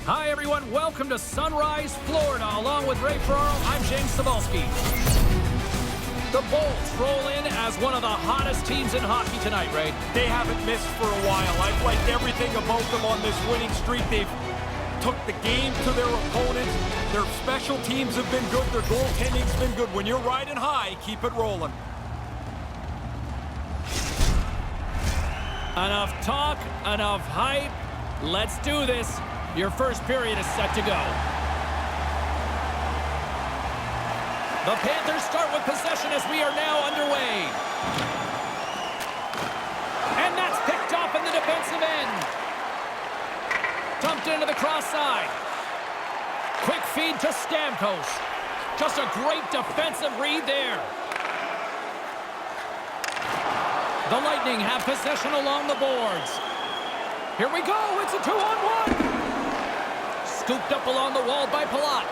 Hi, everyone. Welcome to Sunrise, Florida. Along with Ray Ferraro, I'm James Cebulski. The Bolts roll in as one of the hottest teams in hockey tonight, Ray. They haven't missed for a while. I've liked everything about them on this winning streak. They've took the game to their opponents. Their special teams have been good. Their goaltending's been good. When you're riding high, keep it rolling. Enough talk, enough hype. Let's do this. Your first period is set to go. The Panthers start with possession as we are now underway. And that's picked off in the defensive end. Dumped into the cross side. Quick feed to Stamkos. Just a great defensive read there. The Lightning have possession along the boards. Here we go. It's a 2-on-1. Scooped up along the wall by Palat.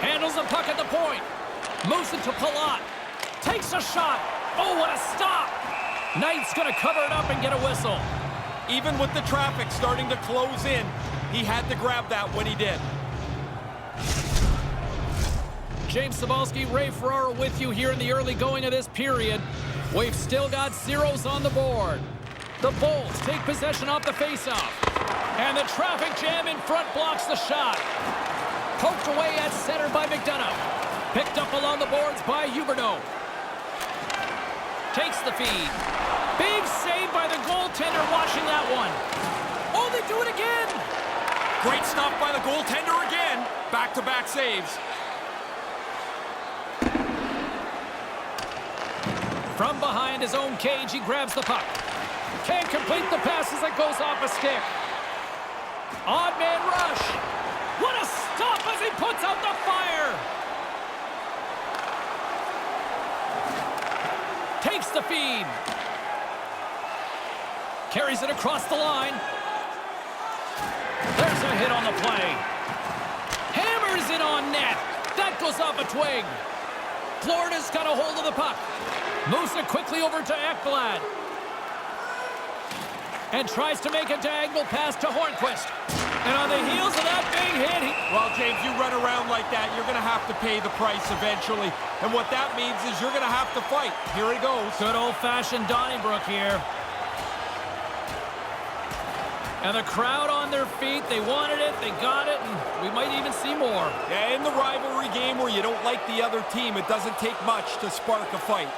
Handles the puck at the point. Moves it to Palat. Takes a shot. Oh, what a stop. Knight's going to cover it up and get a whistle. Even with the traffic starting to close in, he had to grab that when he did. James Cebulski, Ray Ferraro with you here in the early going of this period. We've still got zeros on the board. The Bolts take possession off the faceoff. And the traffic jam in front blocks the shot. Poked away at center by McDonough. Picked up along the boards by Huberdeau. Takes the feed. Big save by the goaltender watching that one. Oh, they do it again. Great stuff by the goaltender again. Back-to-back saves. From behind his own cage, he grabs the puck. Can't complete the pass as it goes off a stick. Odd man rush. What a stop as he puts out the fire. Takes the feed. Carries it across the line. There's a hit on the play. Hammers it on net. That goes off a twig. Florida's got a hold of the puck. Moves it quickly over to Ekblad. And tries to make a diagonal pass to Hornquist. And on the heels of that big hit, Well, James, you run around like that, you're going to have to pay the price eventually. And what that means is you're going to have to fight. Here he goes. Good old-fashioned Donnybrook here. And the crowd on their feet, they wanted it, they got it, and we might even see more. Yeah, in the rivalry game where you don't like the other team, it doesn't take much to spark a fight.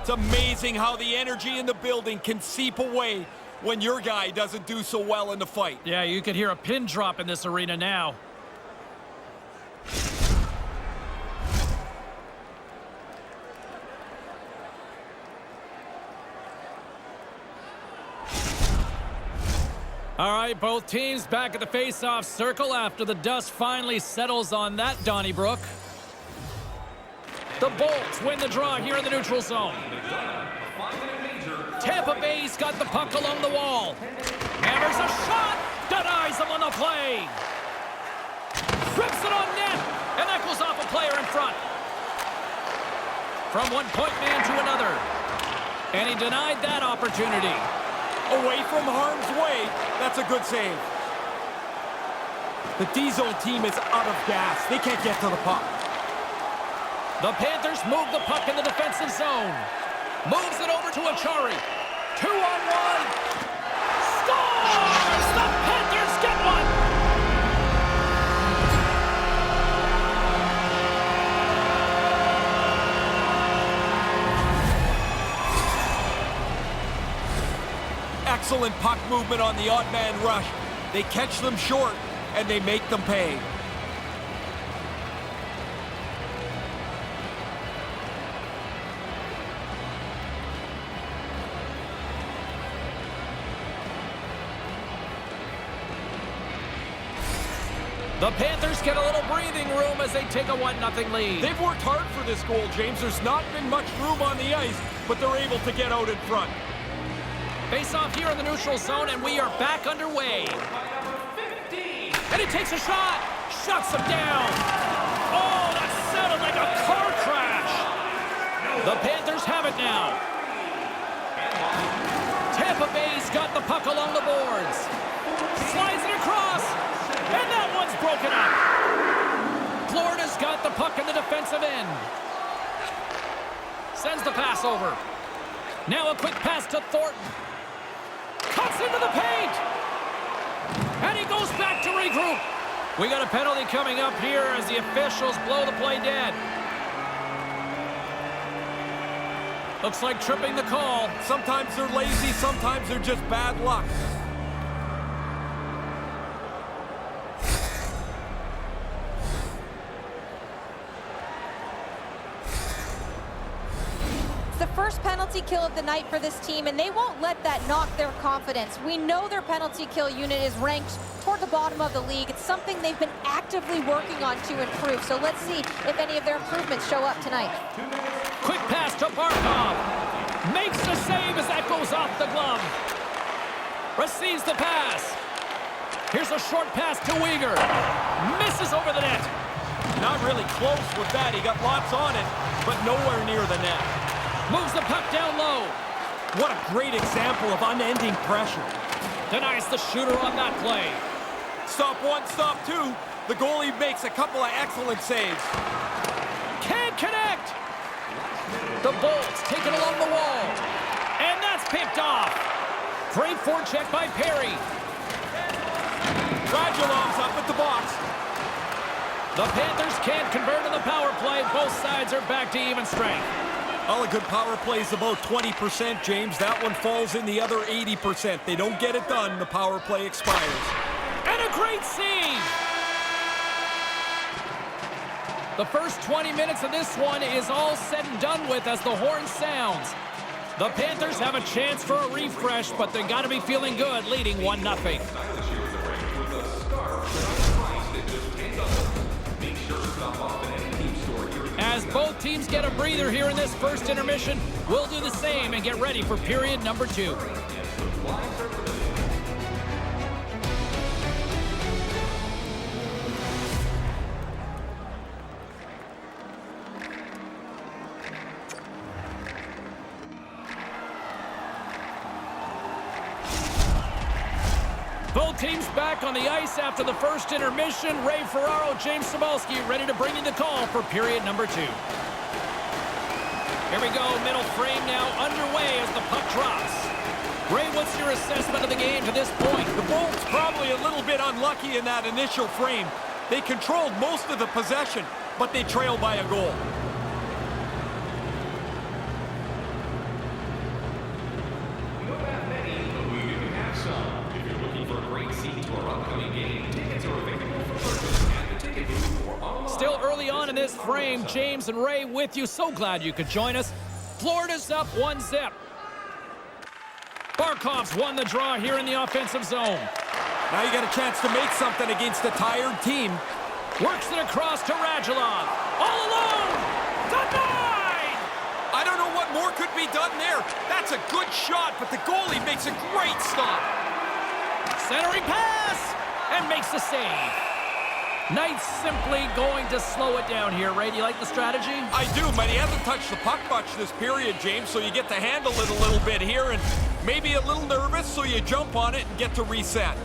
It's amazing how the energy in the building can seep away when your guy doesn't do so well in the fight. Yeah, you could hear a pin drop in this arena now. All right, both teams back at the face-off circle after the dust finally settles on that Donnybrook. The Bolts win the draw here in the neutral zone. Tampa Bay's got the puck along the wall. Hammers a shot. Denies him on the play. Rips it on net. And that goes off a player in front. From one point man to another. And he denied that opportunity. Away from harm's way. That's a good save. The D-zone team is out of gas. They can't get to the puck. The Panthers move the puck in the defensive zone. Moves it over to Achari. 2-on-1. Scores! The Panthers get one! Excellent puck movement on the odd man rush. They catch them short, and they make them pay. The Panthers get a little breathing room as they take a 1-0 lead. They've worked hard for this goal, James. There's not been much room on the ice, but they're able to get out in front. Face off here in the neutral zone, and we are back underway. And he takes a shot. Shuts him down. Oh, that sounded like a car crash. The Panthers have it now. Tampa Bay's got the puck along the boards. Slides it across. And that one's broken up. Florida's got the puck in the defensive end. Sends the pass over. Now a quick pass to Thornton. Cuts into the paint. And he goes back to regroup. We got a penalty coming up here as the officials blow the play dead. Looks like tripping the call. Sometimes they're lazy, sometimes they're just bad luck. The first penalty kill of the night for this team, and they won't let that knock their confidence. We know their penalty kill unit is ranked toward the bottom of the league. It's something they've been actively working on to improve. So let's see if any of their improvements show up tonight. Quick pass to Barkov. Makes the save as that goes off the glove. Receives the pass. Here's a short pass to Uyghur. Misses over the net. Not really close with that. He got lots on it, but nowhere near the net. Moves the puck down low. What a great example of unending pressure. Denies the shooter on that play. Stop one, stop two. The goalie makes a couple of excellent saves. Can't connect. The Bolts take it along the wall. And that's picked off. Great forecheck by Perry. Radulov's up at the box. The Panthers can't convert on the power play. Both sides are back to even strength. All a good power play is about 20%, James. That one falls in the other 80%. They don't get it done, the power play expires. And a great save! The first 20 minutes of this one is all said and done with as the horn sounds. The Panthers have a chance for a refresh, but they got to be feeling good, leading 1-0. As both teams get a breather here in this first intermission, we'll do the same and get ready for period number 2. Both teams back on the ice after the first intermission. Ray Ferraro, James Cybulski ready to bring in the call for period number 2. Here we go, middle frame now underway as the puck drops. Ray, what's your assessment of the game to this point? The Bolts probably a little bit unlucky in that initial frame. They controlled most of the possession, but they trailed by a goal. Still early on in this frame, James and Ray with you. So glad you could join us. Florida's up 1-0. Barkov's won the draw here in the offensive zone. Now you got a chance to make something against a tired team. Works it across to Radulov. All alone! Denied! I don't know what more could be done there. That's a good shot, but the goalie makes a great stop. Centering pass! And makes the save. Knight's simply going to slow it down here. Ray, do you like the strategy? I do, but he hasn't touched the puck much this period, James, so you get to handle it a little bit here and maybe a little nervous, so you jump on it and get to reset.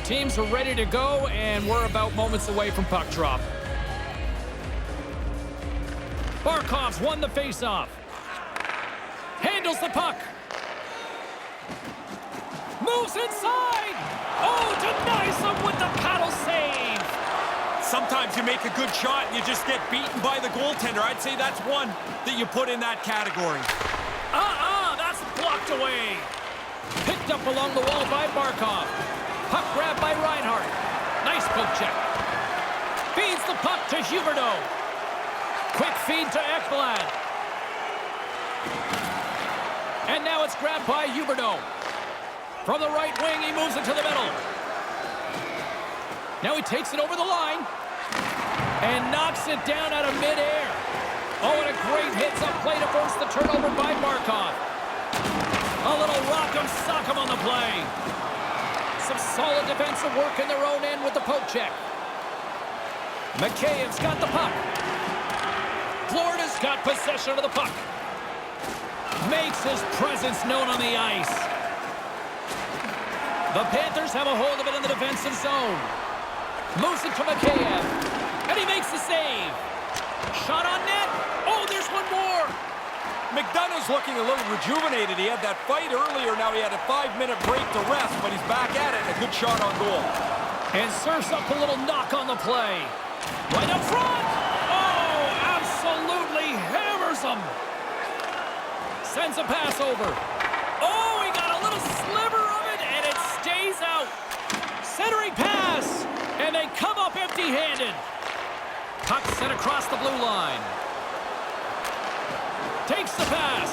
Teams are ready to go, and we're about moments away from puck drop. Barkov's won the faceoff. Handles the puck. Moves inside. Oh, denies him with the paddle save. Sometimes you make a good shot and you just get beaten by the goaltender. I'd say that's one that you put in that category. That's blocked away. Picked up along the wall by Barkov. Puck grab by Reinhart. Nice poke check. Feeds the puck to Huberdeau. Quick feed to Ekblad. And now it's grabbed by Huberdeau. From the right wing, he moves it to the middle. Now he takes it over the line and knocks it down out of midair. Oh, and a great hits-up play to force the turnover by Barkov. A little rock'em sock'em on the play. Some solid defensive work in their own end with the poke check. McCabe's got the puck. Florida's got possession of the puck. Makes his presence known on the ice. The Panthers have a hold of it in the defensive zone. Moves it to Mikheyev. And he makes the save. Shot on net. Oh, there's one more. McDonough's looking a little rejuvenated. He had that fight earlier. Now he had a 5-minute break to rest, but he's back at it. A good shot on goal. And serves up a little knock on the play. Right up front. Oh, absolutely hammers him. Sends a pass over. Oh, he got a little sliver of it, and it stays out. Centering pass, and they come up empty-handed. Puck sent across the blue line. Takes the pass.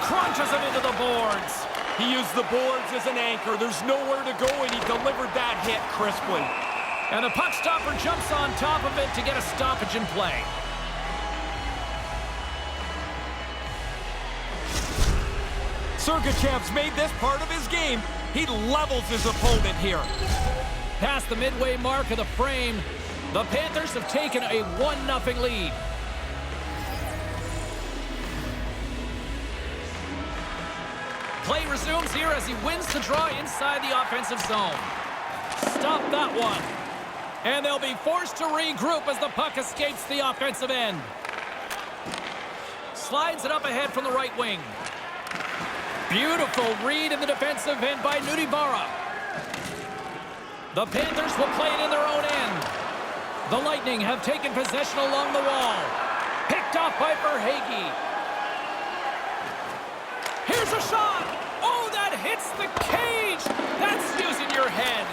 Crunches it into the boards. He used the boards as an anchor. There's nowhere to go, and he delivered that hit crisply. And the puck stopper jumps on top of it to get a stoppage in play. Sergachev's made this part of his game. He levels his opponent here. Past the midway mark of the frame, the Panthers have taken a 1-0 lead. Play resumes here as he wins the draw inside the offensive zone. Stop that one. And they'll be forced to regroup as the puck escapes the offensive end. Slides it up ahead from the right wing. Beautiful read in the defensive end by Nudibara. The Panthers will play it in their own end. The Lightning have taken possession along the wall. Picked off by Verhaeghe. Here's a shot. Oh, that hits the cage. That's using your head.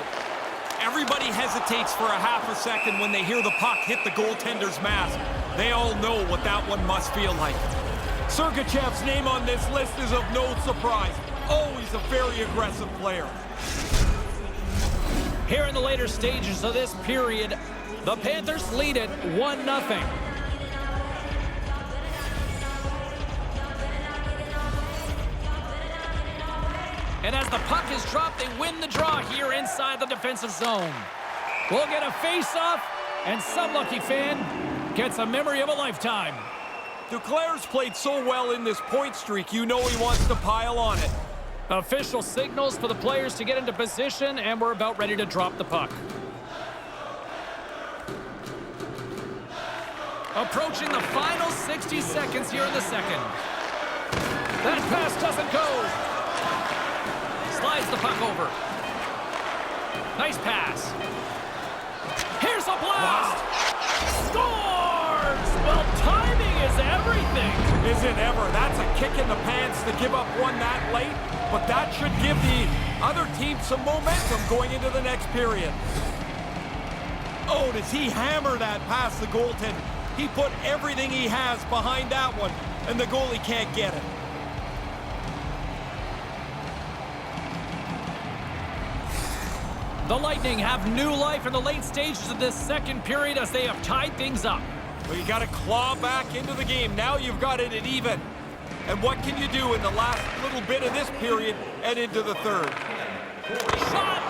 Everybody hesitates for a half a second when they hear the puck hit the goaltender's mask. They all know what that one must feel like. Sergachev's name on this list is of no surprise. Always a very aggressive player. Here in the later stages of this period, the Panthers lead it 1-0. And as the puck is dropped, they win the draw here inside the defensive zone. We'll get a face-off, and some lucky fan gets a memory of a lifetime. Duclair's played so well in this point streak, you know he wants to pile on it. Official signals for the players to get into position, and we're about ready to drop the puck. Approaching the final 60 seconds here in the second. That pass doesn't go. Slides the puck over. Nice pass. Here's a blast. Wow. Scores! Well, timing is everything. Is it ever? That's a kick in the pants to give up one that late, but that should give the other team some momentum going into the next period. Oh, does he hammer that past the goaltender? He put everything he has behind that one, and the goalie can't get it. The Lightning have new life in the late stages of this second period as they have tied things up. Well, you got to claw back into the game. Now you've got it at even. And what can you do in the last little bit of this period and into the third? Shot!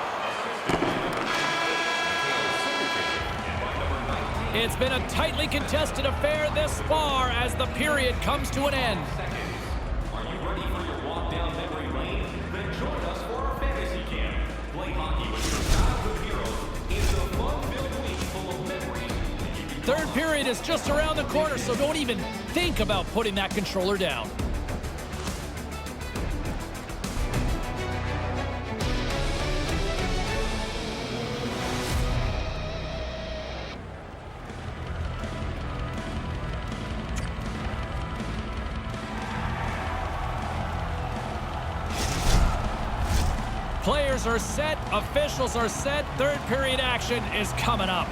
It's been a tightly contested affair this far as the period comes to an end. Are you ready for your walk down memory lane? Then join us for our fantasy camp. Play hockey with your childhood heroes. It's a fun-filled week full of memories. Third period is just around the corner, so don't even think about putting that controller down. Players are set, officials are set, third period action is coming up.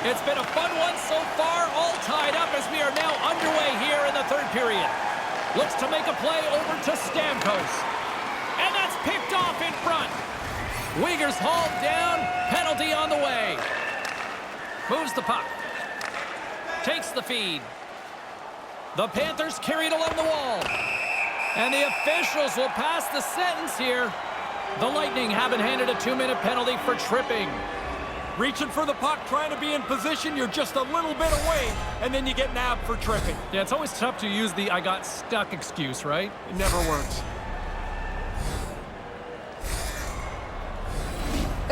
It's been a fun one so far, all tied up as we are now underway here in the third period. Looks to make a play over to Stamkos. And that's picked off in front. Uyghur's hauled down, penalty on the way. Moves the puck. Takes the feed. The Panthers carried along the wall. And the officials will pass the sentence here. The Lightning have been handed a 2-minute penalty for tripping. Reaching for the puck, trying to be in position, you're just a little bit away, and then you get nabbed for tripping. Yeah, it's always tough to use the I got stuck excuse, right? It never works.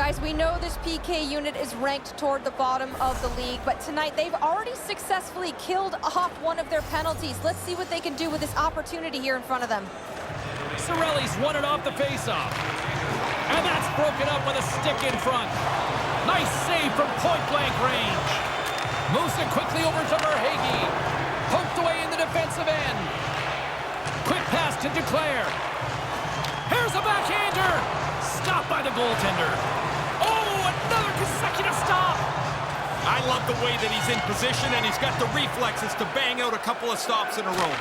Guys, we know this PK unit is ranked toward the bottom of the league, but tonight they've already successfully killed off one of their penalties. Let's see what they can do with this opportunity here in front of them. Cirelli's won it off the faceoff. And that's broken up with a stick in front. Nice save from point-blank range. Moves it quickly over to Verhaeghe. Poked away in the defensive end. Quick pass to Duclair. Here's a backhander. Stopped by the goaltender. Oh, another consecutive stop. I love the way that he's in position, and he's got the reflexes to bang out a couple of stops in a row.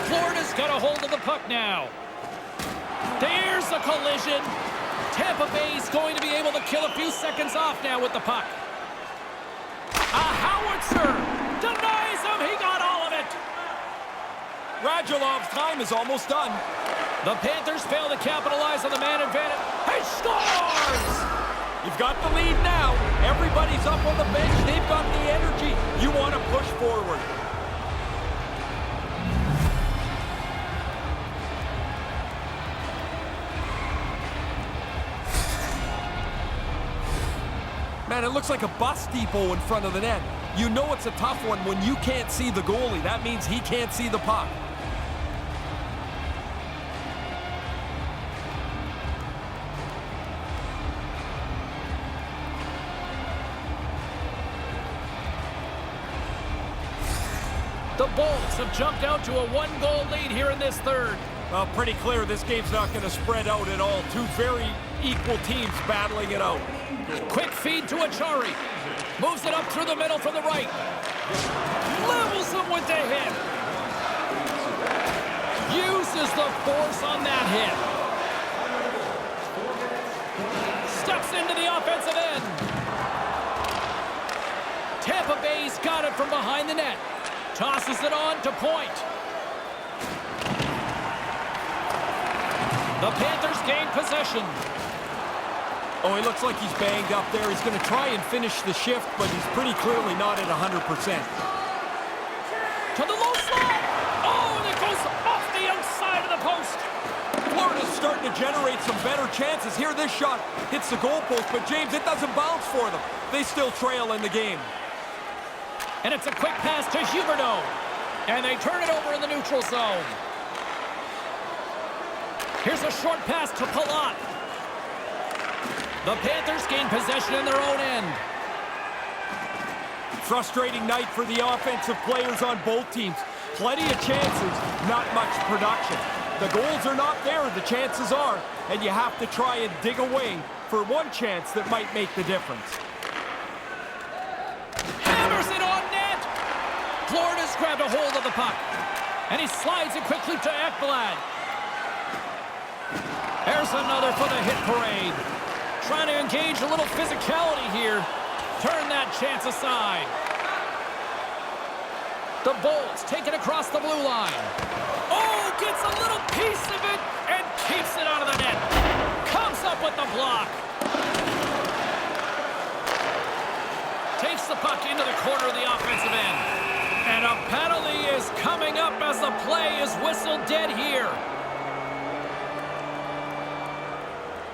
Florida's got a hold of the puck now. There's a collision. Tampa Bay's going to be able to kill a few seconds off now with the puck. A howitzer denies him. He got all of it. Radulov's time is almost done. The Panthers fail to capitalize on the man advantage. He scores! You've got the lead now. Everybody's up on the bench. They've got the energy. You want to push forward. Man, it looks like a bus depot in front of the net. You know it's a tough one when you can't see the goalie. That means he can't see the puck. The Bolts have jumped out to a one-goal lead here in this third. Well, pretty clear this game's not going to spread out at all. Two very equal teams battling it out. Quick feed to Achari. Moves it up through the middle for the right. Levels him with the hit. Uses the force on that hit. Steps into the offensive end. Tampa Bay's got it from behind the net. Tosses it on to point. The Panthers gain possession. Oh, he looks like he's banged up there. He's going to try and finish the shift, but he's pretty clearly not at 100%. To the low slot. Oh, and it goes off the outside of the post. Florida's starting to generate some better chances. Here, this shot hits the goalpost, but James, it doesn't bounce for them. They still trail in the game. And it's a quick pass to Huberdeau. And they turn it over in the neutral zone. Here's a short pass to Palat. The Panthers gain possession in their own end. Frustrating night for the offensive players on both teams. Plenty of chances, not much production. The goals are not there, the chances are, and you have to try and dig away for one chance that might make the difference. Hammers it on net! Florida's grabbed a hold of the puck. And he slides it quickly to Ekblad. There's another for the hit parade. Trying to engage a little physicality here. Turn that chance aside. The Bolts take it across the blue line. Oh, gets a little piece of it and keeps it out of the net. Comes up with the block. Takes the puck into the corner of the offensive end. And a penalty is coming up as the play is whistled dead here.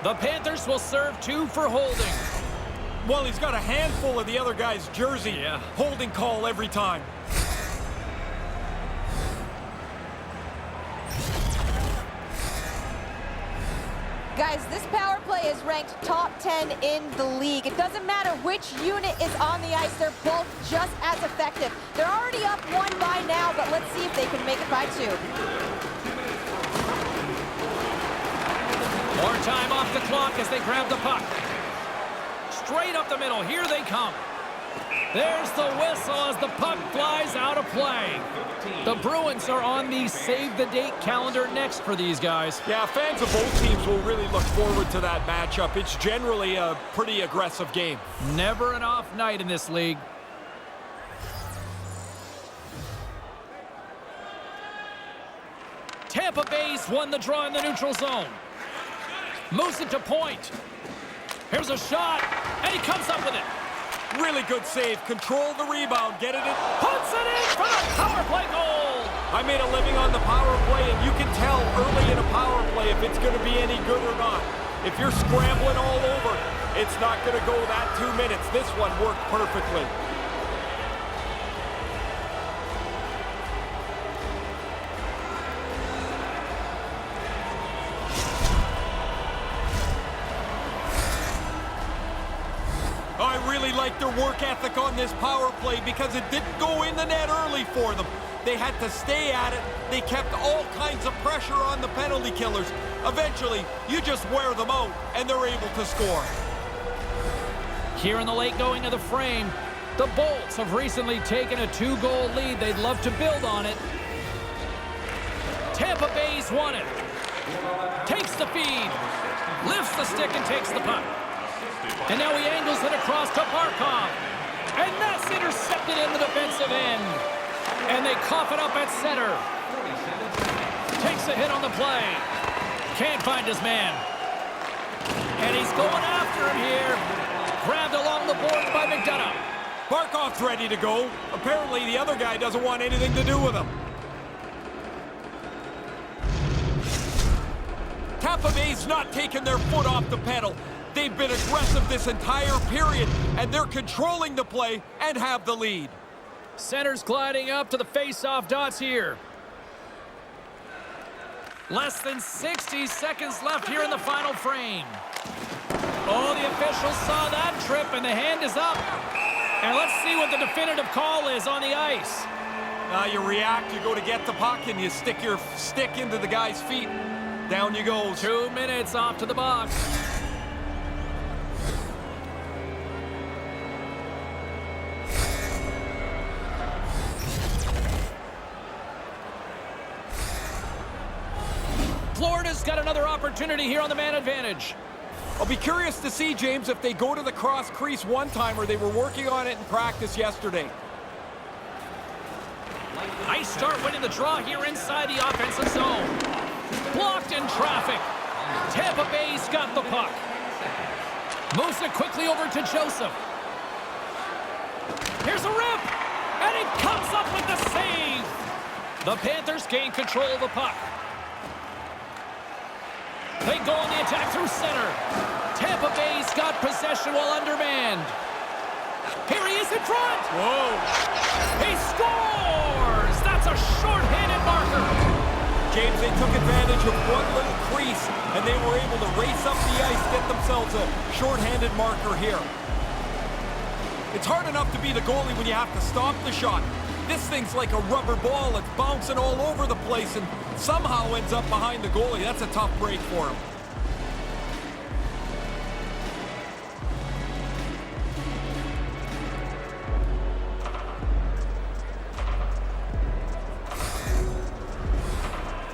The Panthers will serve 2 for holding. Well, he's got a handful of the other guy's jersey. Yeah. Holding call every time. Guys, this power play is ranked top 10 in the league. It doesn't matter which unit is on the ice. They're both just as effective. They're already up 1 by now, but let's see if they can make it by 2. More time off the clock as they grab the puck. Straight up the middle. Here they come. There's the whistle as the puck flies out of play. The Bruins are on the save-the-date calendar next for these guys. Yeah, fans of both teams will really look forward to that matchup. It's generally a pretty aggressive game. Never an off night in this league. Tampa Bay's won the draw in the neutral zone. Moves it to point. Here's a shot, and he comes up with it. Really good save. Control the rebound. Get it in. Puts it in for the power play goal. I made a living on the power play, and you can tell early in a power play if it's going to be any good or not. If you're scrambling all over, it's not going to go that 2 minutes. This one worked perfectly. I really like their work ethic on this power play because it didn't go in the net early for them. They had to stay at it. They kept all kinds of pressure on the penalty killers. Eventually, you just wear them out, and they're able to score. Here in the late going of the frame, the Bolts have recently taken a 2-goal lead. They'd love to build on it. Tampa Bay's won it. Takes the feed. Lifts the stick and takes the puck. And now he angles it across to Barkov. And that's intercepted in the defensive end. And they cough it up at center. Takes a hit on the play. Can't find his man. And he's going after him here. Grabbed along the boards by McDonough. Barkov's ready to go. Apparently the other guy doesn't want anything to do with him. Tampa Bay's not taking their foot off the pedal. They've been aggressive this entire period, and they're controlling the play and have the lead. Center's gliding up to the face-off dots here. Less than 60 seconds left here in the final frame. Oh, the officials saw that trip, and the hand is up. And let's see what the definitive call is on the ice. Now you react, you go to get the puck, and you stick your stick into the guy's feet. Down you go. 2 minutes off to the box. Florida's got another opportunity here on the man advantage. I'll be curious to see, James, if they go to the cross crease one time or they were working on it in practice yesterday. Ice start winning the draw here inside the offensive zone. Blocked in traffic. Tampa Bay's got the puck. Moves it quickly over to Joseph. Here's a rip. And it comes up with the save. The Panthers gain control of the puck. They go on the attack through center. Tampa Bay's got possession while undermanned. Here he is in front. Whoa. He scores! That's a short-handed marker. James, they took advantage of one little crease, and they were able to race up the ice, get themselves a short-handed marker here. It's hard enough to be the goalie when you have to stop the shot. This thing's like a rubber ball. It's bouncing all over the place and somehow ends up behind the goalie. That's a tough break for him.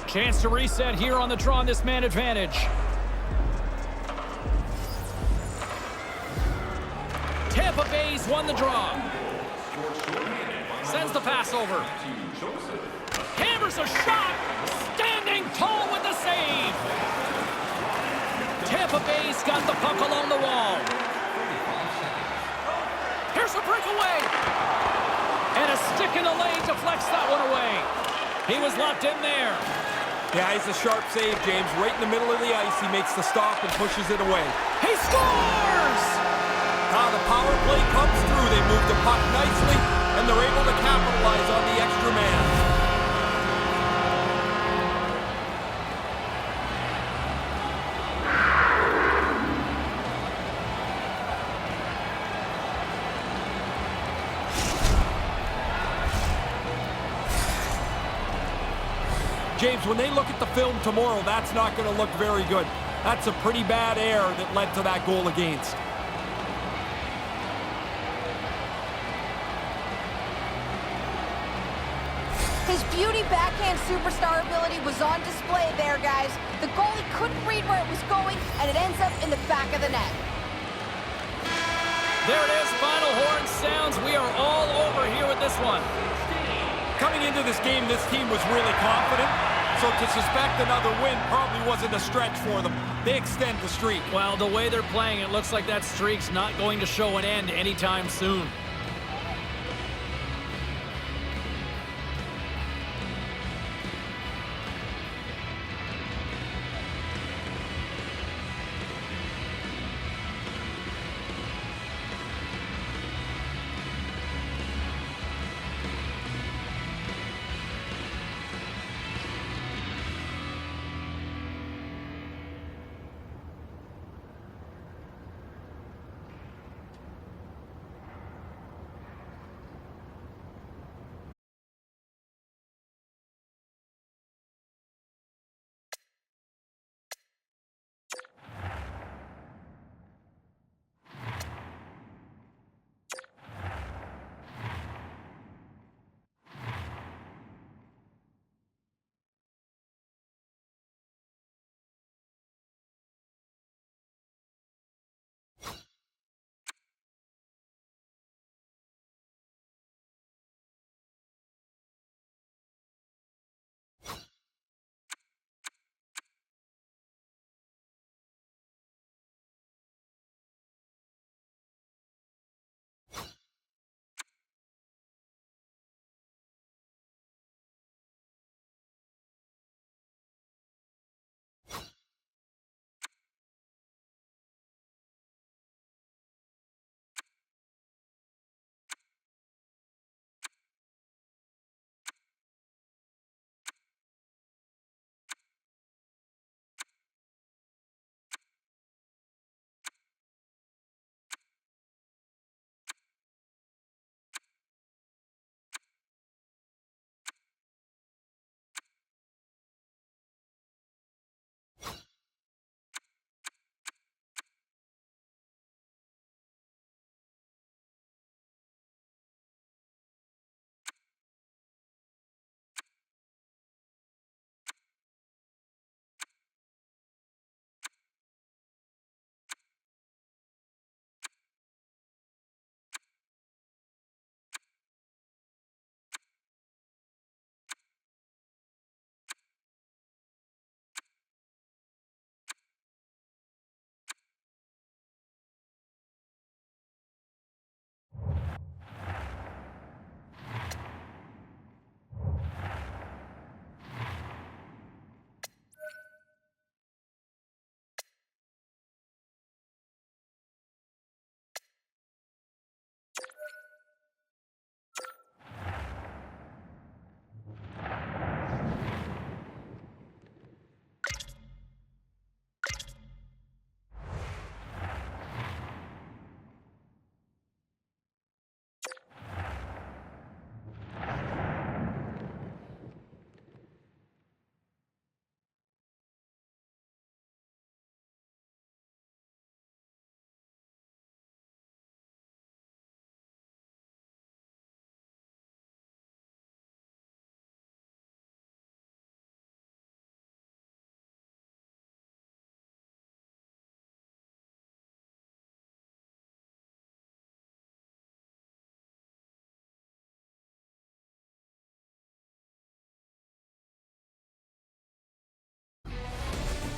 Chance to reset here on the draw on this man advantage. Tampa Bay's won the draw. Sends the pass over. Hammers a shot. Standing tall with the save. Tampa Bay's got the puck along the wall. Here's a breakaway. And a stick in the lane deflects that one away. He was locked in there. Yeah, he's a sharp save, James. Right in the middle of the ice, he makes the stop and pushes it away. He scores! Now the power play comes through. They move the puck nicely, and they're able to capitalize on the extra man. James, when they look at the film tomorrow, that's not going to look very good. That's a pretty bad error that led to that goal against. His beauty backhand superstar ability was on display there, guys. The goalie couldn't read where it was going, and it ends up in the back of the net. There it is, final horn sounds. We are all over here with this one. Coming into this game, this team was really confident, so to suspect another win probably wasn't a stretch for them. They extend the streak. Well, the way they're playing, it looks like that streak's not going to show an end anytime soon.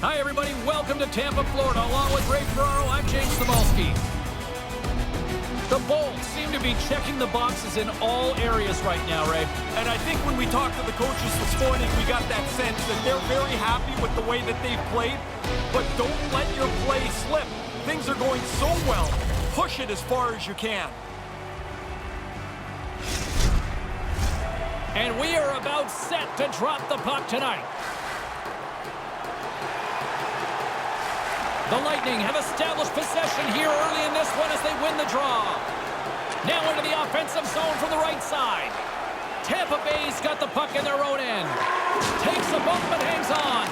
Hi, everybody. Welcome to Tampa, Florida. Along with Ray Ferraro, I'm James Cebulski. The Bolts seem to be checking the boxes in all areas right now, Ray. And I think when we talked to the coaches this morning, we got that sense that they're very happy with the way that they've played. But don't let your play slip. Things are going so well. Push it as far as you can. And we are about set to drop the puck tonight. The Lightning have established possession here early in this one as they win the draw. Now into the offensive zone from the right side. Tampa Bay's got the puck in their own end. Takes a bump and hangs on.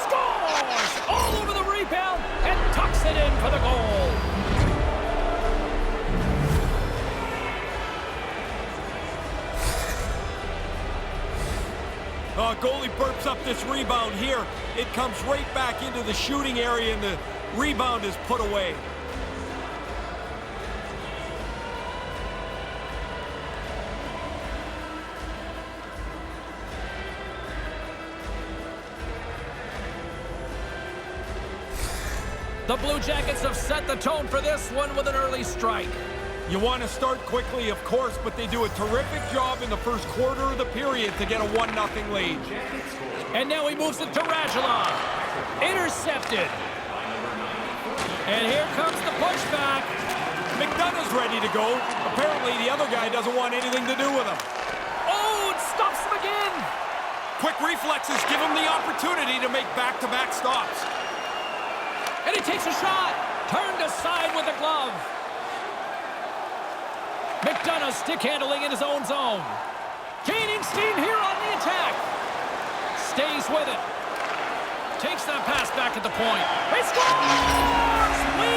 Scores! All over the rebound and tucks it in for the goal. Goalie burps up this rebound here. It comes right back into the shooting area, and the rebound is put away. The Blue Jackets have set the tone for this one with an early strike. You want to start quickly, of course, but they do a terrific job in the first quarter of the period to get a 1-0 lead. And now he moves it to Radulov. Intercepted. And here comes the pushback. McDonough's ready to go. Apparently, the other guy doesn't want anything to do with him. Oh, it stops him again. Quick reflexes give him the opportunity to make back-to-back stops. And he takes a shot. Turned aside with the glove. McDonough stick handling in his own zone. Gaining steam here on the attack. Stays with it. Takes that pass back at the point. He scores! We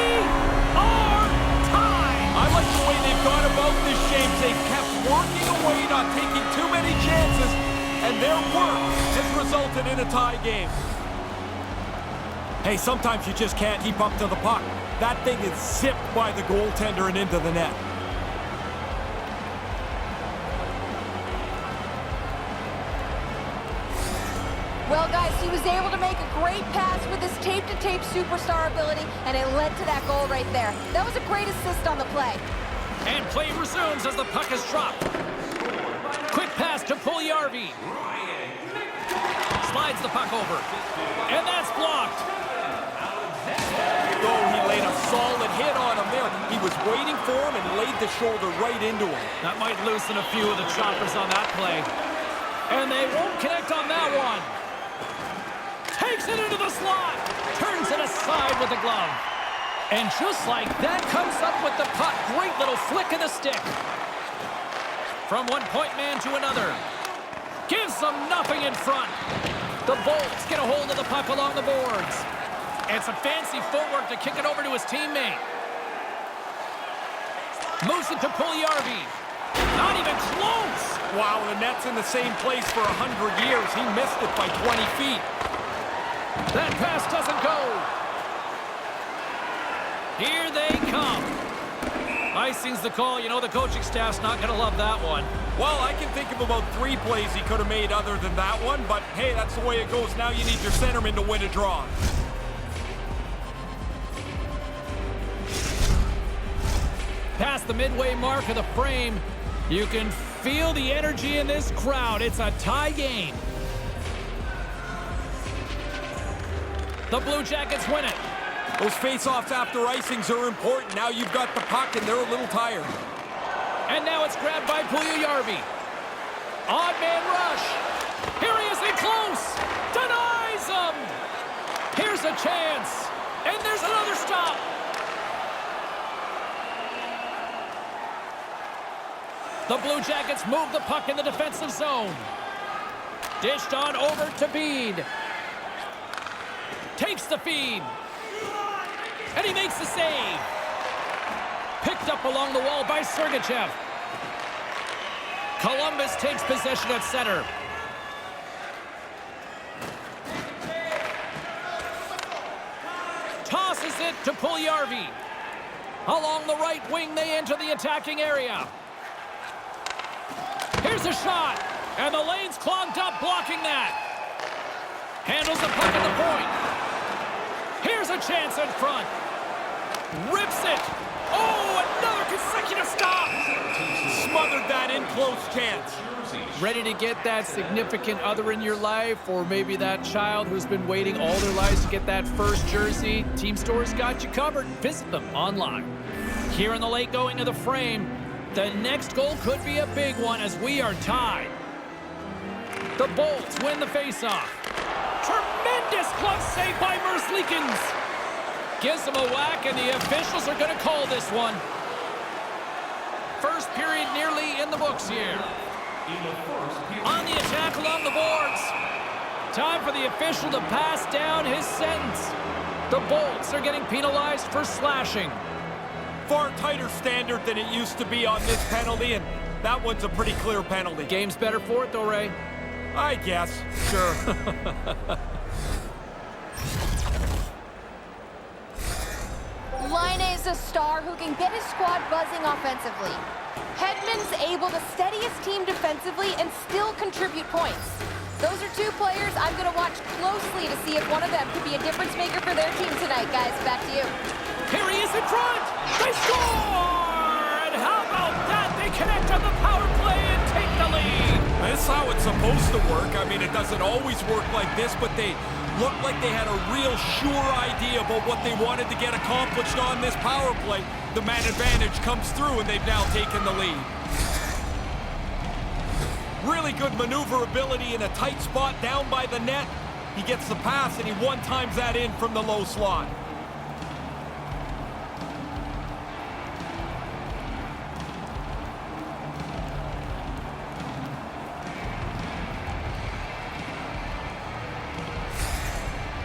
are tied! I like the way they've gone about this, James. They've kept working away, not taking too many chances, and their work has resulted in a tie game. Hey, sometimes you just can't keep up to the puck. That thing is zipped by the goaltender and into the net. Well, guys, he was able to make a great pass with his tape-to-tape superstar ability, and it led to that goal right there. That was a great assist on the play. And play resumes as the puck is dropped. Quick pass to Puljujarvi. Slides the puck over. And that's blocked. Oh, he laid a solid hit on him there. He was waiting for him and laid the shoulder right into him. That might loosen a few of the choppers on that play. And they won't connect on that one. Takes it into the slot. Turns it aside with the glove. And just like that, comes up with the puck. Great little flick of the stick. From one point man to another. Gives them nothing in front. The Bolts get a hold of the puck along the boards. And some fancy footwork to kick it over to his teammate. Moves it to Puljujarvi. Not even close. Wow, the net's in the same place for 100 years. He missed it by 20 feet. That pass doesn't go. Here they come. Icing's the call. You know the coaching staff's not going to love that one. Well, I can think of about 3 plays he could have made other than that one, but hey, that's the way it goes. Now you need your centerman to win a draw. Past the midway mark of the frame, you can feel the energy in this crowd. It's a tie game. The Blue Jackets win it. Those face-offs after icings are important. Now you've got the puck and they're a little tired. And now it's grabbed by Puljujarvi. Odd man rush. Here he is in close. Denies him. Here's a chance. And there's another stop. The Blue Jackets move the puck in the defensive zone. Dished on over to Bede. Takes the feed. And he makes the save. Picked up along the wall by Sergachev. Columbus takes possession at center. Tosses it to Puljujarvi. Along the right wing, they enter the attacking area. Here's a shot. And the lane's clogged up, blocking that. Handles the puck at the point. chance in front. Rips it. Oh, another consecutive stop. Smothered that in close chance. Ready to get that significant other in your life, or maybe that child who's been waiting all their lives to get that first jersey? Team Store's got you covered. Visit them online. Here in the late going of the frame, the next goal could be a big one as we are tied. The Bolts win the faceoff. Tremendous glove save by Merzlikins. Gives them a whack, and the officials are going to call this one. First period nearly in the books here. On the attack along the boards. Time for the official to pass down his sentence. The Bolts are getting penalized for slashing. Far tighter standard than it used to be on this penalty, and that one's a pretty clear penalty. Game's better for it, though, Ray. I guess. Sure. Line A is a star who can get his squad buzzing offensively. Hedman's able to steady his team defensively and still contribute points. Those are two players I'm going to watch closely to see if one of them could be a difference maker for their team tonight, guys. Back to you. Here he is in front. They score! And how about that? They connect on the power play and take the lead. This is how it's supposed to work. I mean, it doesn't always work like this, but they looked like they had a real sure idea about what they wanted to get accomplished on this power play. The man advantage comes through, and they've now taken the lead. Really good maneuverability in a tight spot down by the net. He gets the pass, and he one-times that in from the low slot.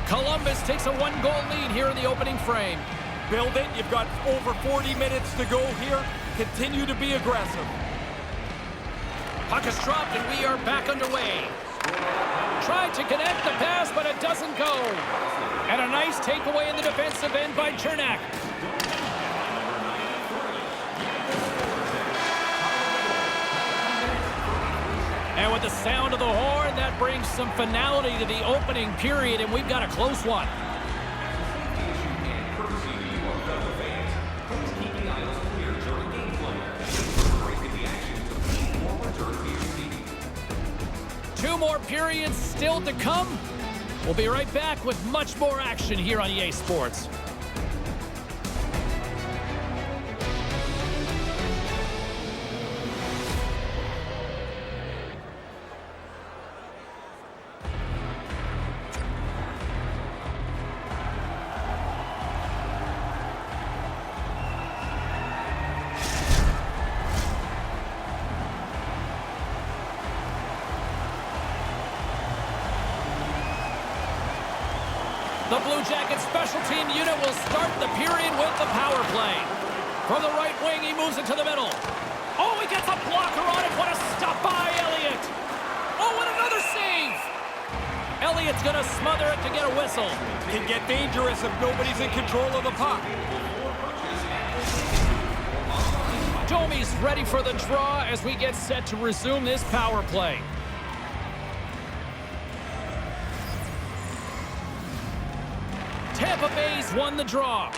Columbus takes a one-goal lead here in the opening frame. Build it. You've got over 40 minutes to go here. Continue to be aggressive. Puck is dropped, and we are back underway. Tried to connect the pass, but it doesn't go. And a nice takeaway in the defensive end by Chernak. And with the sound of the horn, that brings some finality to the opening period, and we've got a close one. Two more periods still to come. We'll be right back with much more action here on EA Sports. The Blue Jackets special team unit will start the period with the power play. From the right wing, he moves it to the middle. Oh, he gets a blocker on it. What a stop by Elliott. Oh, and another save. Elliott's going to smother it to get a whistle. Can get dangerous if nobody's in control of the puck. Domi's ready for the draw as we get set to resume this power play. Tampa Bay's won the draw.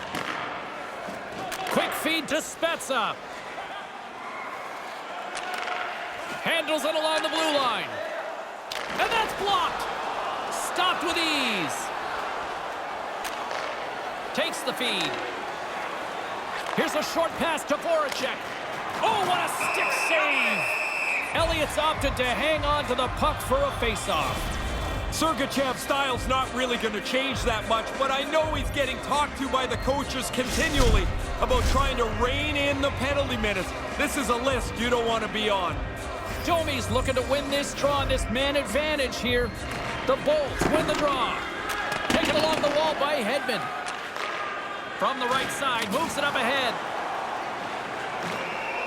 Quick feed to Spezza. Handles it along the blue line. And that's blocked. Stopped with ease. Takes the feed. Here's a short pass to Voracek. Oh, what a stick save. Elliott's opted to hang on to the puck for a face-off. Sergachev's style's not really going to change that much, but I know he's getting talked to by the coaches continually about trying to rein in the penalty minutes. This is a list you don't want to be on. Domi's looking to win this draw, this man advantage here. The Bolts win the draw. Taken along the wall by Hedman. From the right side, moves it up ahead.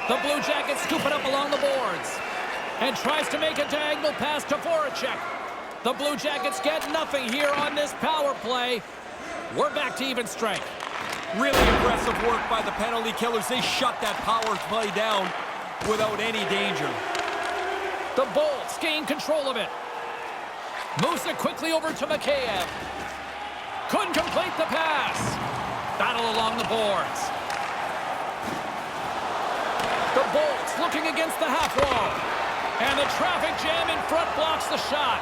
The Blue Jackets scoop it up along the boards. And tries to make a diagonal pass to Voracek. The Blue Jackets get nothing here on this power play. We're back to even strength. Really aggressive work by the penalty killers. They shut that power play down without any danger. The Bolts gain control of it. Moves it quickly over to Mikheyev. Couldn't complete the pass. Battle along the boards. The Bolts looking against the half wall. And the traffic jam in front blocks the shot.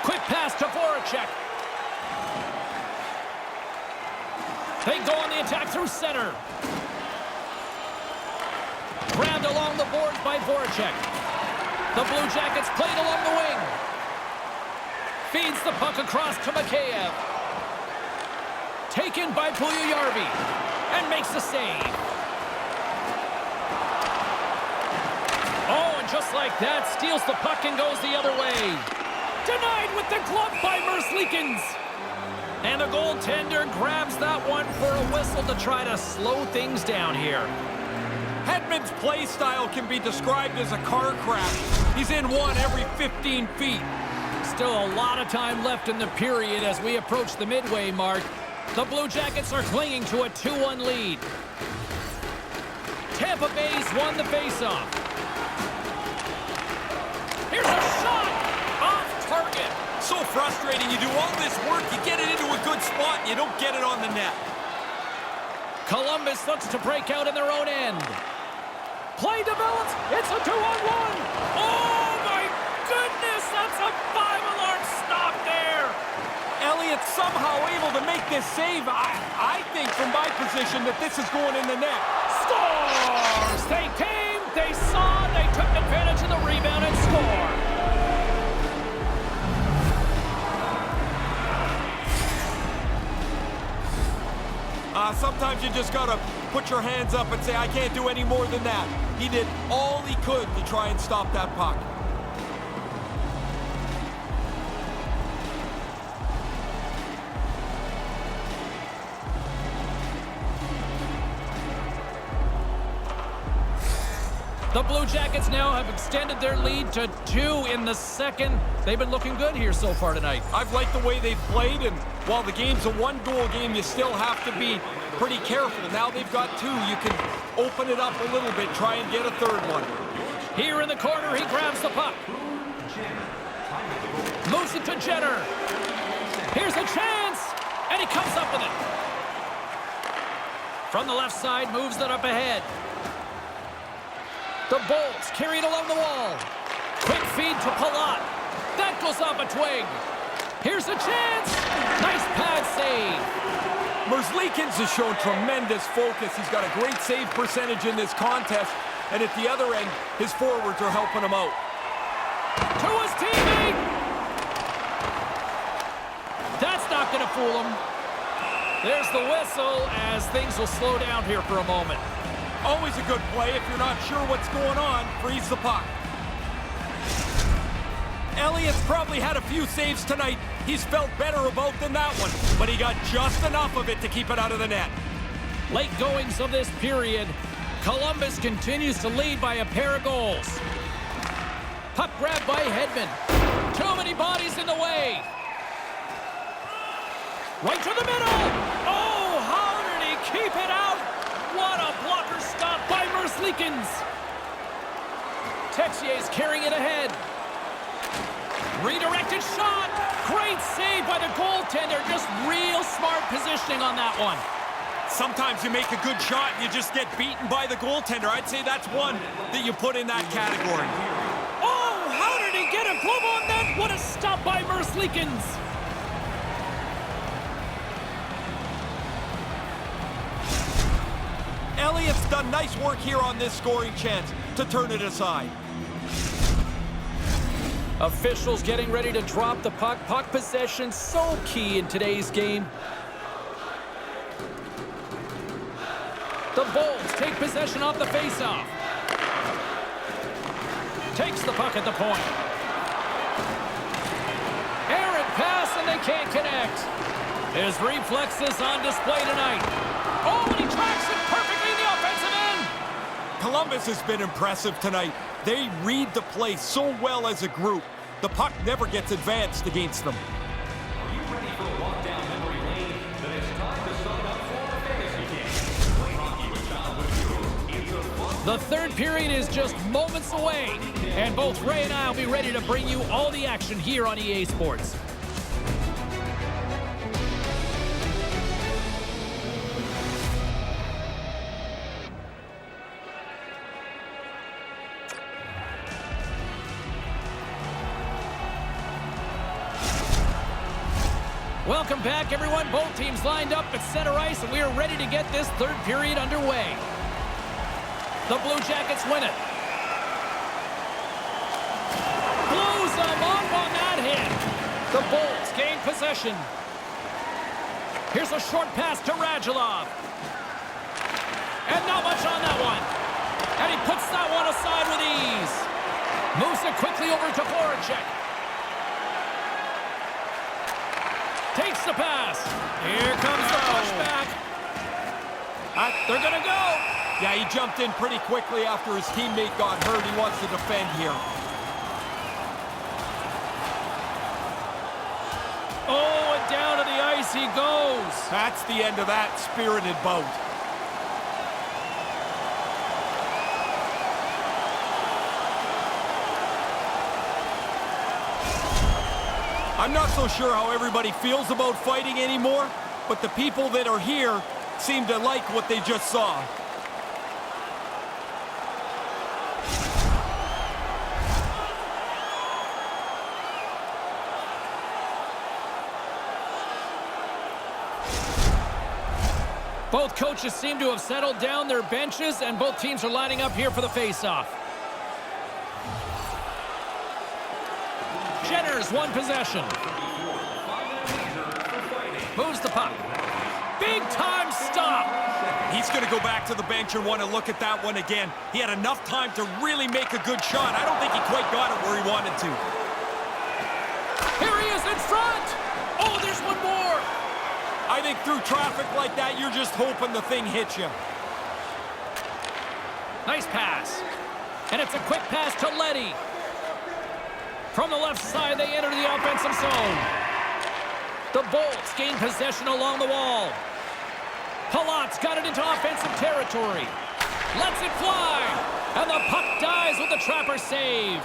Quick pass to Voracek. They go on the attack through center. Grabbed along the boards by Voracek. The Blue Jackets played along the wing. Feeds the puck across to Mikheyev. Taken by Puljujarvi. And makes the save. Oh, and just like that, steals the puck and goes the other way. Denied with the glove by Merzlikins. And the goaltender grabs that one for a whistle to try to slow things down here. Hedman's play style can be described as a car crash. He's in one every 15 feet. Still a lot of time left in the period as we approach the midway mark. The Blue Jackets are clinging to a 2-1 lead. Tampa Bay's won the faceoff. Here's a shot! Off target! So frustrating. You do all this work, you get it into a good spot, and you don't get it on the net. Columbus looks to break out in their own end. Play develops. It's a 2-on-1. Oh, my goodness. That's a 5-alarm stop there. Elliott somehow able to make this save. I think from my position that this is going in the net. Scores! They came, they saw, they took advantage of the rebound and scored. Sometimes you just got to put your hands up and say, I can't do any more than that. He did all he could to try and stop that puck. The Blue Jackets now have extended their lead to 2 in the second. They've been looking good here so far tonight. I've liked the way they've played, and while the game's a one-goal game, you still have to be pretty careful. Now they've got 2. You can open it up a little bit, try and get a third one. Here in the corner, he grabs the puck. Moves it to Jenner. Here's a chance, and he comes up with it. From the left side, moves it up ahead. The Bolts carry it along the wall. Quick feed to Palat. That goes off a twig. Here's a chance. Nice pad save. Merzlikins has shown tremendous focus. He's got a great save percentage in this contest. And at the other end, his forwards are helping him out. To his teammate. That's not going to fool him. There's the whistle as things will slow down here for a moment. Always a good play. If you're not sure what's going on, freeze the puck. Elliott's probably had a few saves tonight. He's felt better about than that one, but he got just enough of it to keep it out of the net. Late goings of this period. Columbus continues to lead by a pair of goals. Puck grabbed by Hedman. Too many bodies in the way. Right to the middle. Oh, how did he keep it out? What a blocker stop by Merzlikins. Texier's carrying it ahead. Redirected shot. Great save by the goaltender. Just real smart positioning on that one. Sometimes you make a good shot and you just get beaten by the goaltender. I'd say that's one that you put in that category. Oh, how did he get a glove on that? What a stop by Merzlikins. Elliott's done nice work here on this scoring chance to turn it aside. Officials getting ready to drop the puck. Puck possession so key in today's game. The Bolts take possession off the faceoff. Takes the puck at the point. Errant pass and they can't connect. His reflexes on display tonight. Oh, and he tracks it perfectly in the offensive end. Columbus has been impressive tonight. They read the play so well as a group. The puck never gets advanced against them. Are you ready for a walk down memory lane? Then it's time to sign up for our fantasy game. Play hockey with childhood heroes. It's a fun. The third period is just moments away, and both Ray and I will be ready to bring you all the action here on EA Sports. Welcome back, everyone. Both teams lined up at center ice, and we are ready to get this third period underway. The Blue Jackets win it. Blows them off on that hit. The Bolts gain possession. Here's a short pass to Radulov. And not much on that one. And he puts that one aside with ease. Moves it quickly over to Voracek. Takes the pass. Here comes the pushback. They're going to go. Yeah, he jumped in pretty quickly after his teammate got hurt. He wants to defend here. Oh, and down to the ice he goes. That's the end of that spirited bout. I'm not so sure how everybody feels about fighting anymore, but the people that are here seem to like what they just saw. Both coaches seem to have settled down their benches, and both teams are lining up here for the face-off. Jenner's won possession. Moves the puck. Big-time stop. He's going to go back to the bench and want to look at that one again. He had enough time to really make a good shot. I don't think he quite got it where he wanted to. Here he is in front. Oh, there's one more. I think through traffic like that, you're just hoping the thing hits you. Nice pass. And it's a quick pass to Leddy. From the left side, they enter the offensive zone. The Bolts gain possession along the wall. Palat's got it into offensive territory. Lets it fly. And the puck dies with the Trapper save.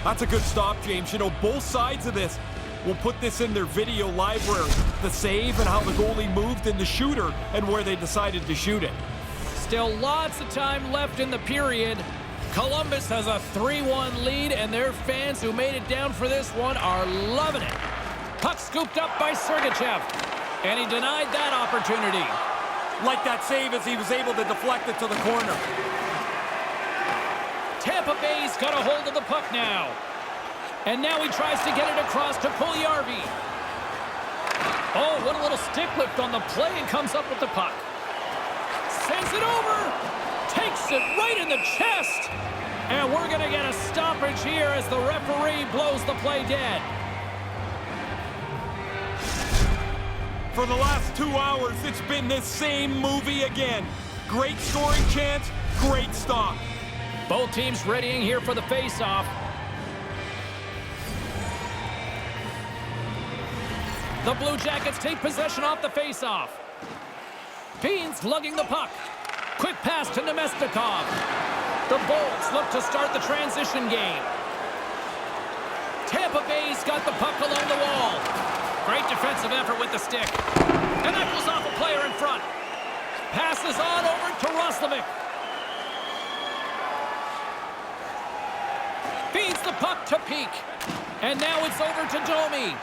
That's a good stop, James. You know, both sides of this will put this in their video library. The save and how the goalie moved and the shooter and where they decided to shoot it. Still lots of time left in the period. Columbus has a 3-1 lead, and their fans who made it down for this one are loving it. Puck scooped up by Sergachev, and he denied that opportunity. Like that save as he was able to deflect it to the corner. Tampa Bay's got a hold of the puck now. And now he tries to get it across to Puljujarvi. Oh, what a little stick lift on the play, and comes up with the puck. Sends it over. Takes it right in the chest. And we're going to get a stoppage here as the referee blows the play dead. For the last 2 hours, it's been this same movie again. Great scoring chance, great stop. Both teams readying here for the face-off. The Blue Jackets take possession off the face-off. Beans lugging the puck. Quick pass to Nemestikov. The Bolts look to start the transition game. Tampa Bay's got the puck along the wall. Great defensive effort with the stick. And that goes off a player in front. Passes on over to Roslovic. Feeds the puck to Peak. And now it's over to Domi.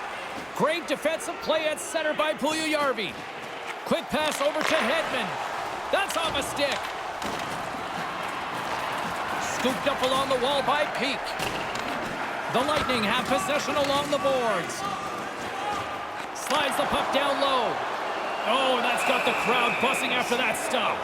Great defensive play at center by Puljujarvi. Quick pass over to Hedman. That's off a stick. Scooped up along the wall by Peak. The Lightning have possession along the boards. Slides the puck down low. Oh, and that's got the crowd buzzing after that stop.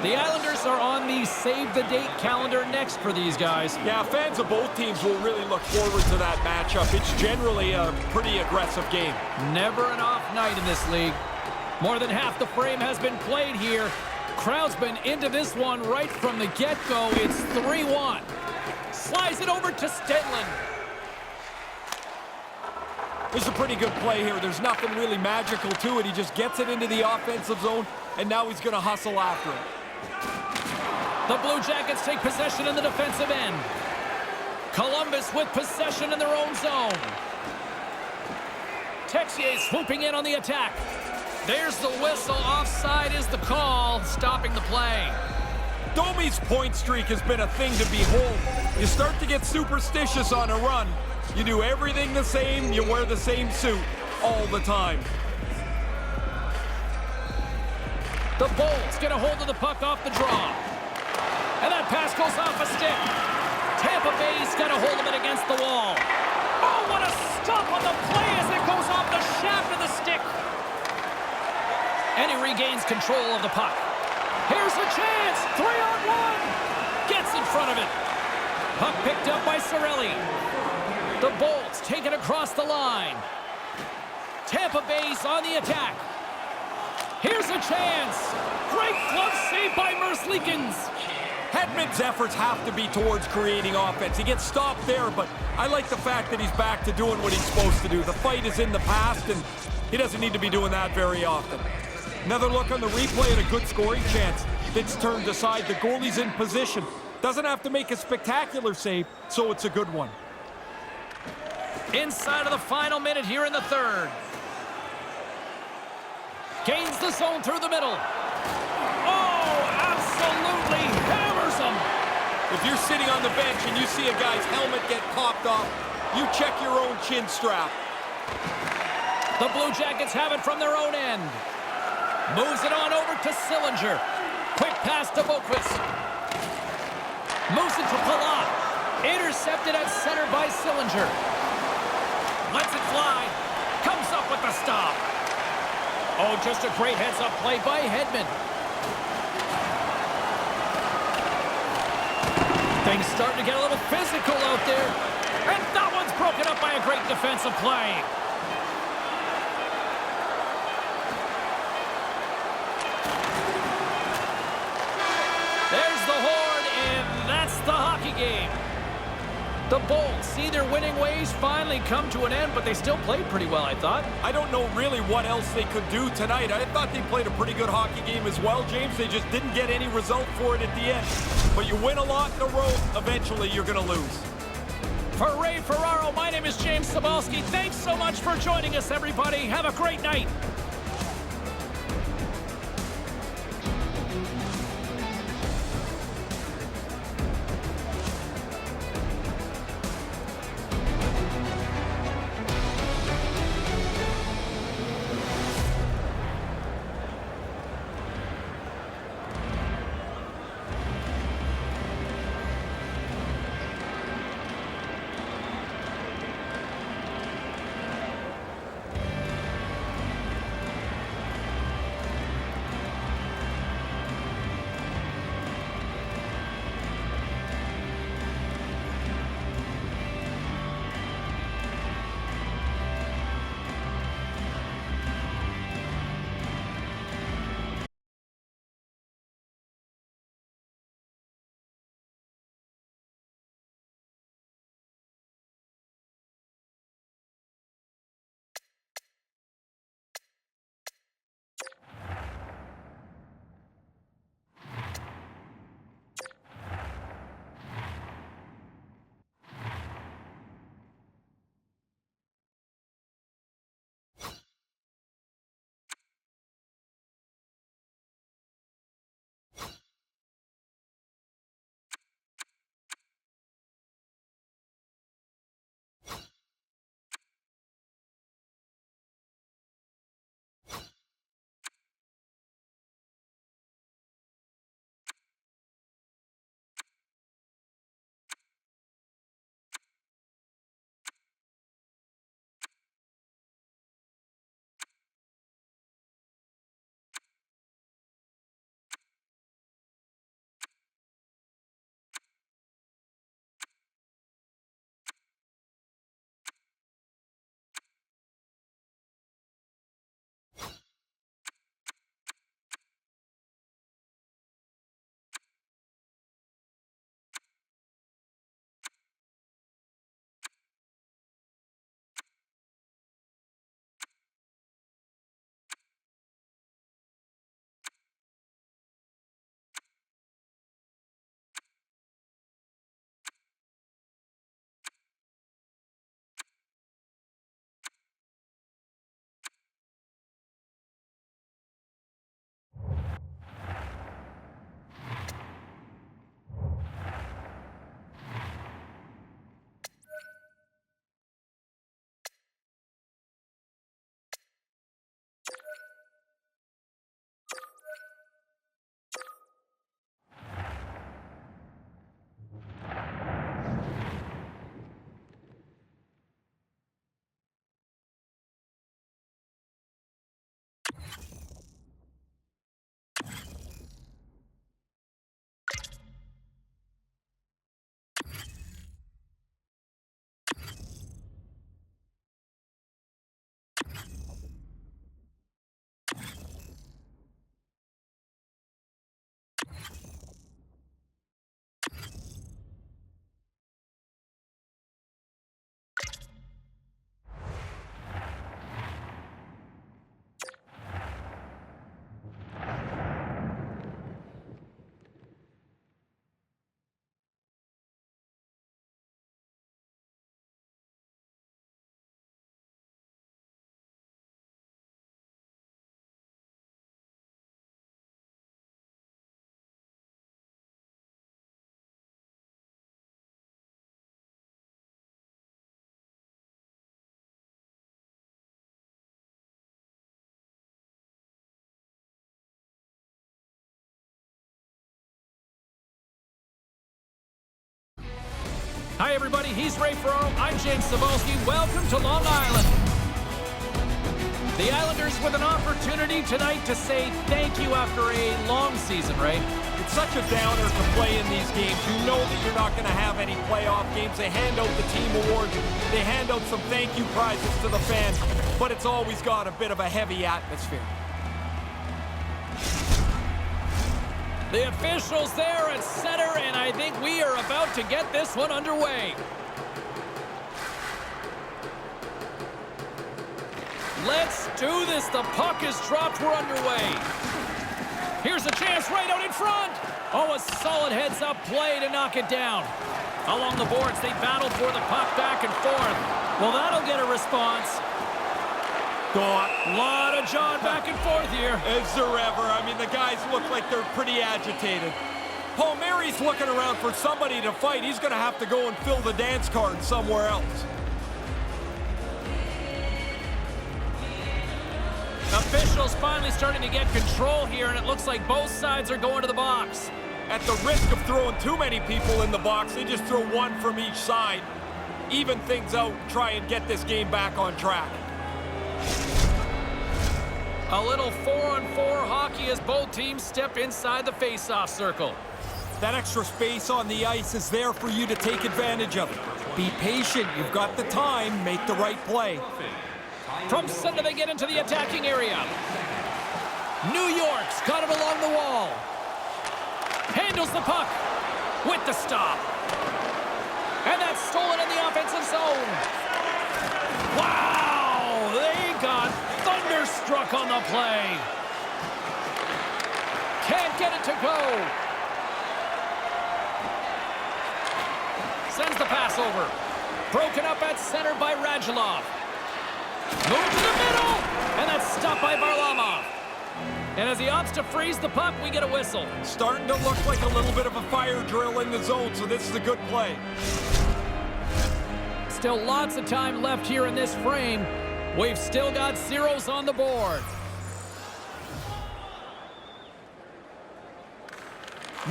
The Islanders are on the save-the-date calendar next for these guys. Yeah, fans of both teams will really look forward to that matchup. It's generally a pretty aggressive game. Never an off night in this league. More than half the frame has been played here. Crowd's been into this one right from the get-go. It's 3-1. Slides it over to Stenlund. This is a pretty good play here. There's nothing really magical to it. He just gets it into the offensive zone, and now he's going to hustle after it. The Blue Jackets take possession in the defensive end. Columbus with possession in their own zone. Texier swooping in on the attack. There's the whistle. Offside is the call, stopping the play. Domi's point streak has been a thing to behold. You start to get superstitious on a run. You do everything the same, you wear the same suit all the time. The Bolts get a hold of the puck off the draw. And that pass goes off a stick. Tampa Bay's got a hold of it against the wall. Oh, what a stop on the play as it goes off the shaft of the stick. And he regains control of the puck. Here's a chance. 3-on-1. Gets in front of it. Puck picked up by Cirelli. The Bolts take it across the line. Tampa Bay's on the attack. Here's a chance. Great glove save by Merzlikins. Hedman's efforts have to be towards creating offense. He gets stopped there, but I like the fact that he's back to doing what he's supposed to do. The fight is in the past, and he doesn't need to be doing that very often. Another look on the replay and a good scoring chance. It's turned aside. The goalie's in position. Doesn't have to make a spectacular save, so it's a good one. Inside of the final minute here in the third. Gains the zone through the middle. Oh, absolutely hammers him. If you're sitting on the bench and you see a guy's helmet get popped off, you check your own chin strap. The Blue Jackets have it from their own end. Moves it on over to Sillinger. Quick pass to Boqvist. Moves it to Palat. Intercepted at center by Sillinger. Lets it fly. Comes up with the stop. Oh, just a great heads-up play by Hedman. Things starting to get a little physical out there. And that one's broken up by a great defensive play. There's the horn, and that's the hockey game. The Bolts see their winning ways finally come to an end, but they still played pretty well, I thought. I don't know really what else they could do tonight. I thought they played a pretty good hockey game as well, James. They just didn't get any result for it at the end. But you win a lot in a row, eventually you're going to lose. For Ray Ferraro, my name is James Cybulski. Thanks so much for joining us, everybody. Have a great night. Hi, everybody. He's Ray Ferraro. I'm James Cebulski. Welcome to Long Island. The Islanders with an opportunity tonight to say thank you after a long season, Ray. It's such a downer to play in these games. You know that you're not going to have any playoff games. They hand out the team awards. They hand out some thank you prizes to the fans. But it's always got a bit of a heavy atmosphere. The officials there at center, and I think we are about to get this one underway. Let's do this. The puck is dropped. We're underway. Here's a chance right out in front. Oh, a solid heads-up play to knock it down. Along the boards, they battle for the puck back and forth. Well, that'll get a response. Gone. Lot of jawing back and forth here. Is there ever? I mean, the guys look like they're pretty agitated. Paul Mary's looking around for somebody to fight. He's going to have to go and fill the dance card somewhere else. Officials finally starting to get control here, and it looks like both sides are going to the box. At the risk of throwing too many people in the box, they just throw one from each side. Even things out, try and get this game back on track. A little 4-on-4 hockey as both teams step inside the face-off circle. That extra space on the ice is there for you to take advantage of it. Be patient. You've got the time. Make the right play. From center, they get into the attacking area. New York's got it along the wall. Handles the puck with the stop. And that's stolen in the offensive zone. Wow! They got thunderstruck on the play. Can't get it to go. Sends the pass over. Broken up at center by Radulov. Move to the middle, and that's stopped by Varlamov. And as he opts to freeze the puck, we get a whistle. Starting to look like a little bit of a fire drill in the zone, so this is a good play. Still lots of time left here in this frame. We've still got zeros on the board.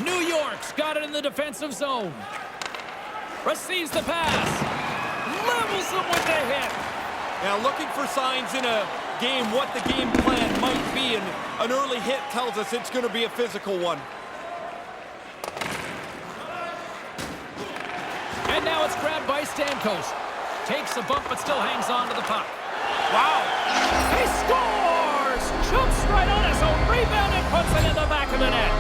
New York's got it in the defensive zone. Receives the pass. Levels them with the hit. Now looking for signs in a game what the game plan might be, and an early hit tells us it's going to be a physical one. And now it's grabbed by Stamkos. Takes a bump but still hangs on to the puck. Wow! He scores! Jumps right on his own rebound and puts it in the back of the net.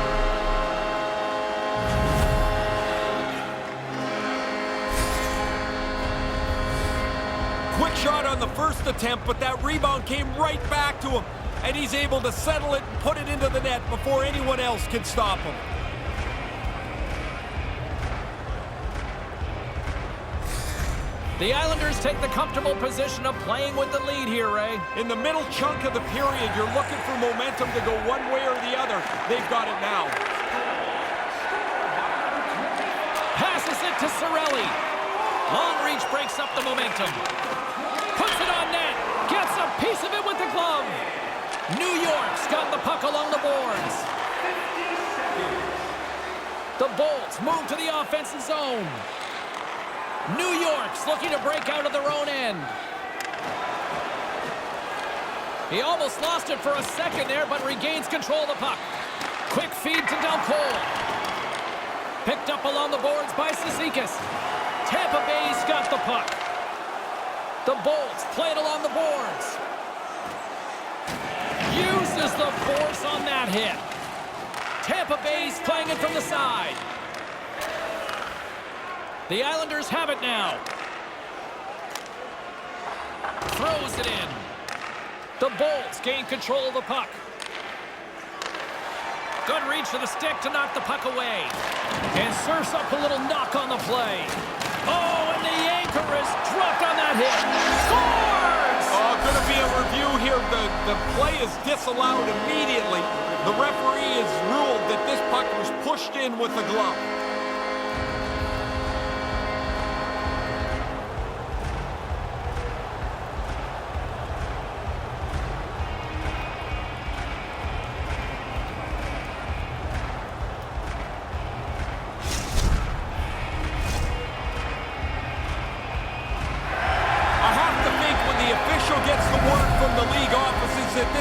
Quick shot on the first attempt, but that rebound came right back to him, and he's able to settle it and put it into the net before anyone else can stop him. The Islanders take the comfortable position of playing with the lead here, Ray. In the middle chunk of the period, you're looking for momentum to go one way or the other. They've got it now. Passes it to Cirelli. Long reach breaks up the momentum. Puts it on net. Gets a piece of it with the glove. New York's got the puck along the boards. The Bolts move to the offensive zone. New York's looking to break out of their own end. He almost lost it for a second there, but regains control of the puck. Quick feed to Del Cole. Picked up along the boards by Cizikas. Tampa Bay's got the puck. The Bolts play it along the boards. Uses the force on that hit. Tampa Bay's playing it from the side. The Islanders have it now. Throws it in. The Bolts gain control of the puck. Good reach to the stick to knock the puck away. And serves up a little knock on the play. Oh, and the anchor is dropped on that hit. Scores! Oh, going to be a review here. The play is disallowed immediately. The referee has ruled that this puck was pushed in with the glove.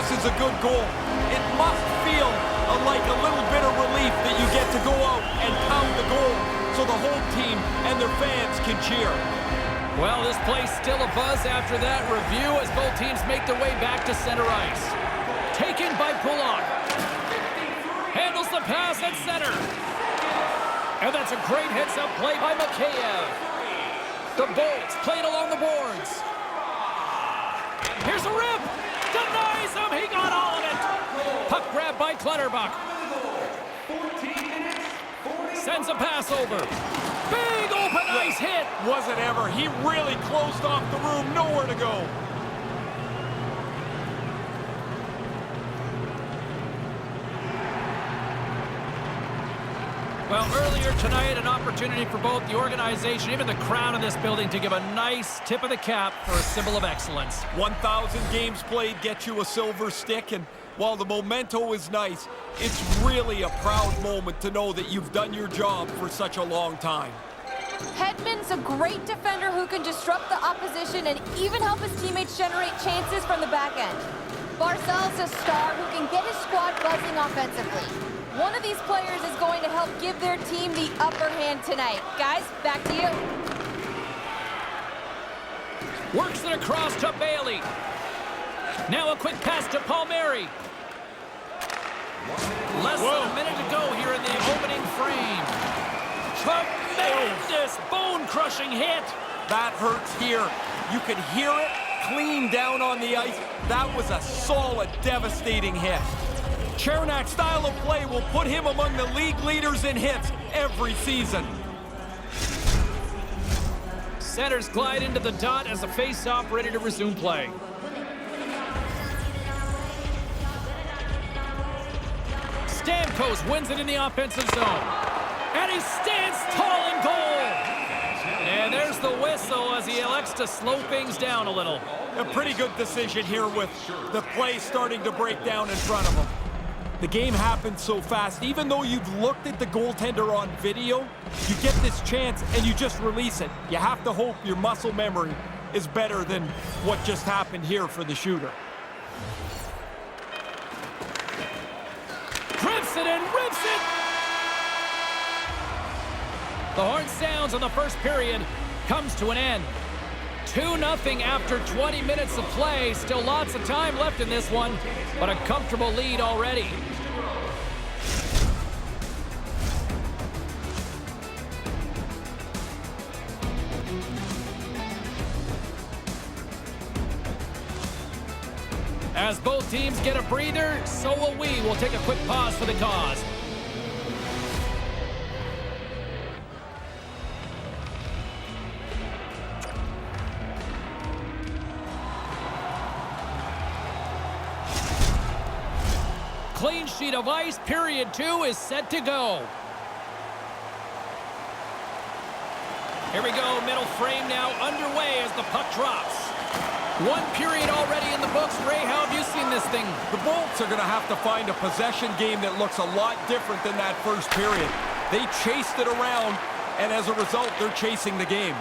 this is a good goal, it must feel like a little bit of relief that you get to go out and pound the goal so the home team and their fans can cheer. Well, this play's still a buzz after that review as both teams make their way back to center ice. Taken by Pulak. Handles the pass at center. And that's a great heads-up play by Mikheyev. The Bolts played along the boards. Here's a rip. Denies him. He got all of it. Puck grab by Clutterbuck. Sends a pass over. Big open ice hit. Wasn't ever. He really closed off the room. Nowhere to go. Well, earlier tonight, an opportunity for both the organization, even the crowd in this building, to give a nice tip of the cap for a symbol of excellence. 1,000 games played get you a silver stick, and while the memento is nice, it's really a proud moment to know that you've done your job for such a long time. Hedman's a great defender who can disrupt the opposition and even help his teammates generate chances from the back end. Barzal's a star who can get his squad buzzing offensively. One of these players is going to help give their team the upper hand tonight. Guys, back to you. Works it across to Bailey. Now a quick pass to Palmieri. Less than a minute to go here in the opening frame. Tremendous bone-crushing hit. That hurts here. You can hear it clean down on the ice. That was a solid, devastating hit. Chernak's style of play will put him among the league leaders in hits every season. Centers glide into the dot as a face-off ready to resume play. Stamkos wins it in the offensive zone. And he stands tall in goal. And there's the whistle as he elects to slow things down a little. A pretty good decision here with the play starting to break down in front of him. The game happened so fast. Even though you've looked at the goaltender on video, you get this chance and you just release it. You have to hope your muscle memory is better than what just happened here for the shooter. Grips it and rips it! The horn sounds on the first period comes to an end. 2-0 after 20 minutes of play. Still lots of time left in this one, but a comfortable lead already. As both teams get a breather, so will we. We'll take a quick pause for the cause. Clean sheet of ice, period 2 is set to go. Here we go, middle frame now underway as the puck drops. One period already in the books. Ray, how have you seen this thing? The Bolts are going to have to find a possession game that looks a lot different than that first period. They chased it around, and as a result, they're chasing the game.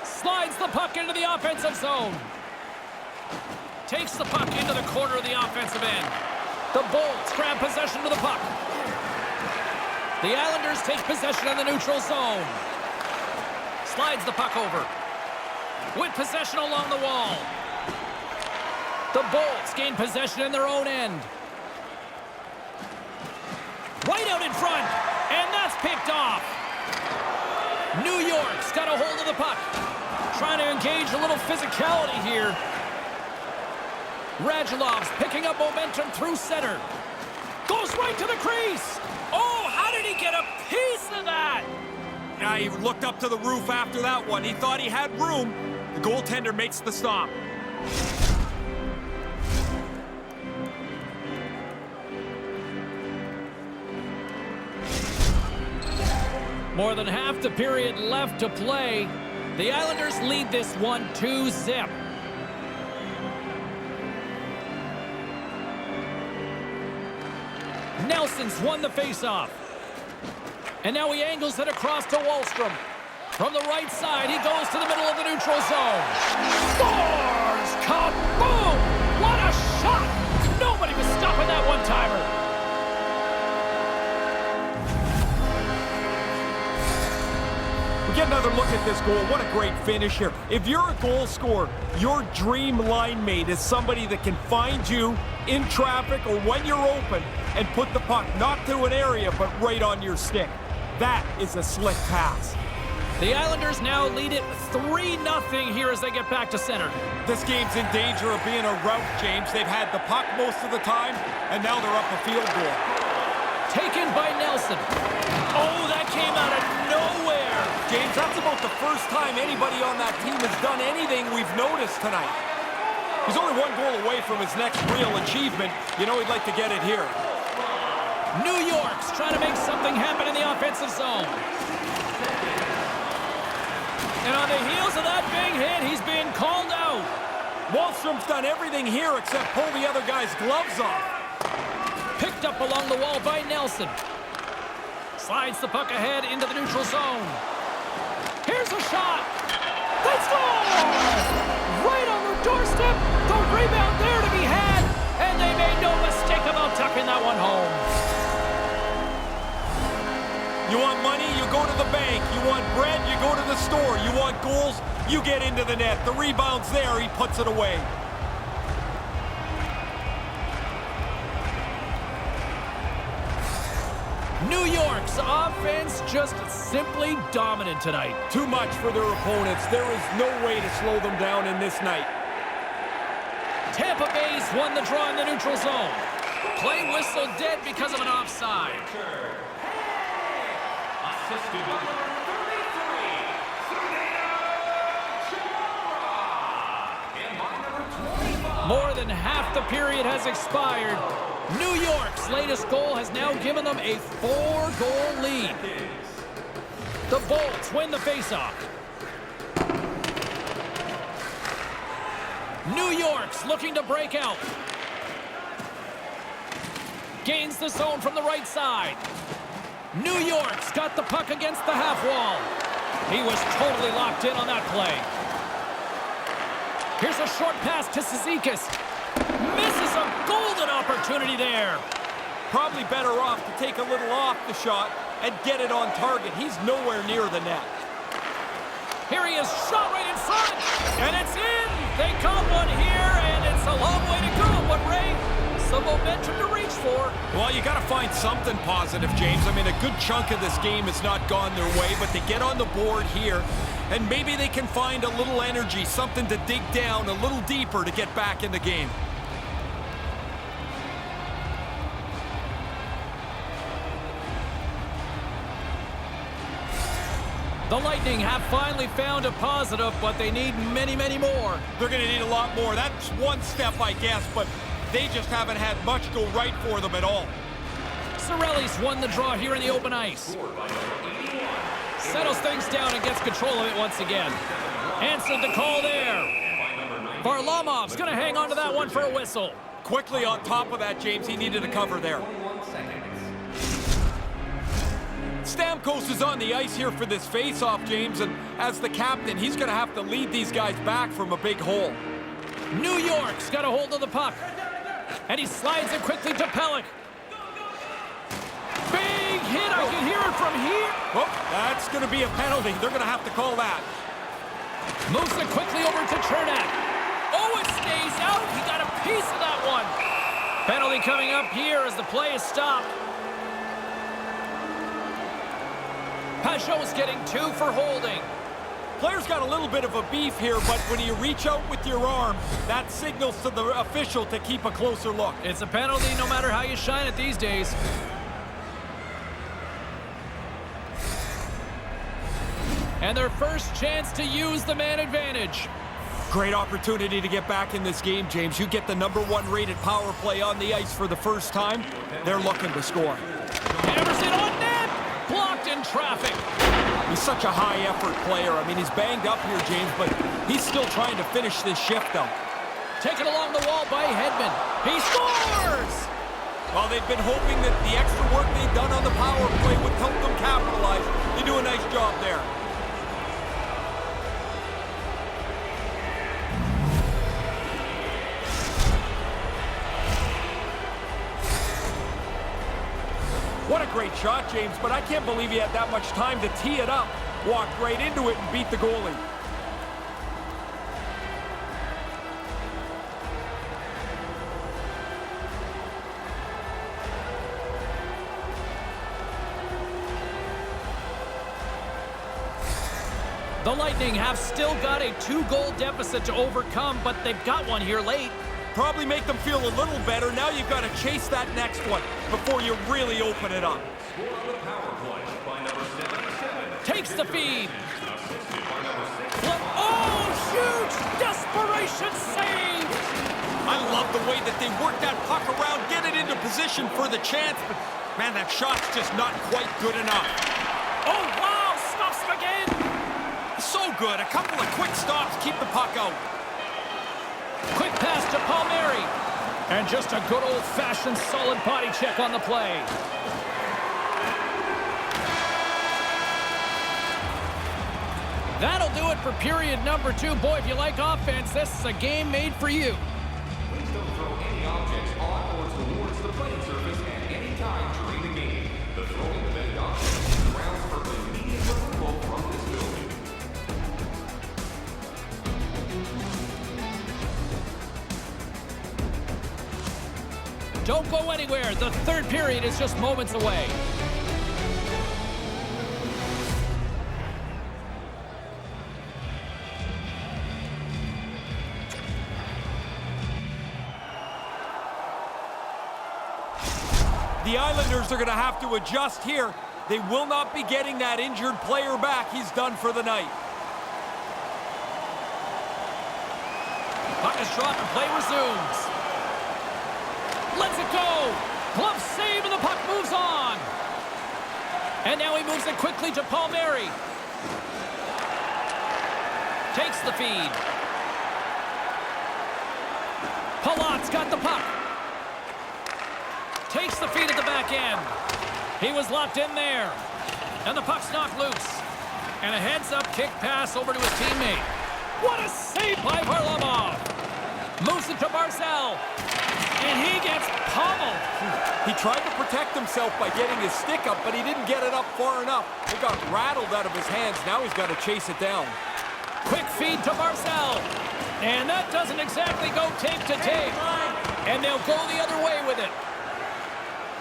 Slides the puck into the offensive zone. Takes the puck into the corner of the offensive end. The Bolts grab possession of the puck. The Islanders take possession in the neutral zone. Slides the puck over. With possession along the wall. The Bolts gain possession in their own end. Right out in front, and that's picked off. New York's got a hold of the puck. Trying to engage a little physicality here. Radulov's picking up momentum through center. Goes right to the crease. Oh, how did he get a piece of that? Yeah, he looked up to the roof after that one. He thought he had room. The goaltender makes the stop. More than half the period left to play. The Islanders lead this one 2-0. Nelson's won the faceoff. And now he angles it across to Wahlstrom. From the right side, he goes to the middle of the neutral zone. Scores! Kaboom! shot! Nobody was stopping that one-timer. We get another look at this goal. What a great finish here. If you're a goal scorer, your dream line mate is somebody that can find you in traffic or when you're open and put the puck not through an area but right on your stick. That is a slick pass. The Islanders now lead it 3-0 here as they get back to center. This game's in danger of being a rout, James. They've had the puck most of the time, and now they're up a field goal. Taken by Nelson. Oh, that came out of nowhere. James, that's about the first time anybody on that team has done anything we've noticed tonight. He's only one goal away from his next real achievement. You know he'd like to get it here. New York's trying to make something happen in the offensive zone. And on the heels of that big hit, he's being called out. Wahlstrom's done everything here except pull the other guy's gloves off. Picked up along the wall by Nelson. Slides the puck ahead into the neutral zone. Here's a shot. They score! Right on the doorstep. The rebound there to be had. And they made no mistake about tucking that one home. You want money, you go to the bank. You want bread, you go to the store. You want goals, you get into the net. The rebound's there, he puts it away. New York's offense just simply dominant tonight. Too much for their opponents. There is no way to slow them down in this night. Tampa Bay's won the draw in the neutral zone. Play whistle dead because of an offside. Assisted by number 33, and by number 25. More than half the period has expired. New York's latest goal has now given them a 4-goal lead. The Bolts win the faceoff. New York's looking to break out. Gains the zone from the right side. New York's got the puck against the half wall. He was totally locked in on that play. Here's a short pass to Cizikas. Misses a golden opportunity there. Probably better off to take a little off the shot and get it on target. He's nowhere near the net. Here he is, shot right in front, and it's in. They caught one here, and it's a long way to go, but Ray, some momentum to reach for. Well, you got to find something positive, James. I mean, a good chunk of this game has not gone their way, but they get on the board here, and maybe they can find a little energy, something to dig down a little deeper to get back in the game. The Lightning have finally found a positive, but they need many, many more. They're going to need a lot more. That's one step, I guess, but they just haven't had much go right for them at all. Cirelli's won the draw here in the open ice. Settles things down and gets control of it once again. Answered the call there. Varlamov's going to hang on to that one for a whistle. Quickly on top of that, James, he needed a cover there. Stamkos is on the ice here for this face-off, James, and as the captain, he's going to have to lead these guys back from a big hole. New York's got a hold of the puck, and he slides it quickly to Pelech. Big hit, I can hear it from here. Oh, that's going to be a penalty. They're going to have to call that. Moves it quickly over to Chernak. Oh, it stays out. He got a piece of that one. Penalty coming up here as the play is stopped. Pajot's getting 2 for holding. Player's got a little bit of a beef here, but when you reach out with your arm, that signals to the official to keep a closer look. It's a penalty no matter how you shine it these days. And their first chance to use the man advantage. Great opportunity to get back in this game, James. You get the #1 rated power play on the ice for the first time. They're looking to score. Hammers it on net. Blocked in traffic. He's such a high-effort player. I mean, he's banged up here, James, but he's still trying to finish this shift, though. Taken along the wall by Hedman. He scores! Well, they've been hoping that the extra work they've done on the power play would help them capitalize. They do a nice job there. What a great shot, James, but I can't believe he had that much time to tee it up. Walked right into it and beat the goalie. The Lightning have still got a 2-goal deficit to overcome, but they've got one here late. Probably make them feel a little better. Now you've got to chase that next one before you really open it up. Score on the power play by number 77. Takes the feed. Assisted by number 6. Oh, huge desperation save! I love the way that they work that puck around, get it into position for the chance, but man, that shot's just not quite good enough. Oh, wow! Stops him again! So good. A couple of quick stops keep the puck out. Quick pass to Palmieri. And just a good old-fashioned solid body check on the play. That'll do it for period number 2. Boy, if you like offense, this is a game made for you. Please don't throw any objects on or towards the playing surface at any time during the game. The throwing of any objects grounds for immediate removal from this building. Don't go anywhere. The third period is just moments away. The Islanders are going to have to adjust here. They will not be getting that injured player back. He's done for the night. Puck is dropped and play resumes. Lets it go. Glove save and the puck moves on. And now he moves it quickly to Palmieri. Takes the feed. Palat's got the puck. Takes the feed at the back end. He was locked in there. And the puck's knocked loose. And a heads-up kick pass over to his teammate. What a save by Varlamov. Moves it to Barzal. And he gets pummeled. He tried to protect himself by getting his stick up, but he didn't get it up far enough. It got rattled out of his hands. Now he's got to chase it down. Quick feed to Barzal. And that doesn't exactly go tape to tape. And they'll go the other way with it.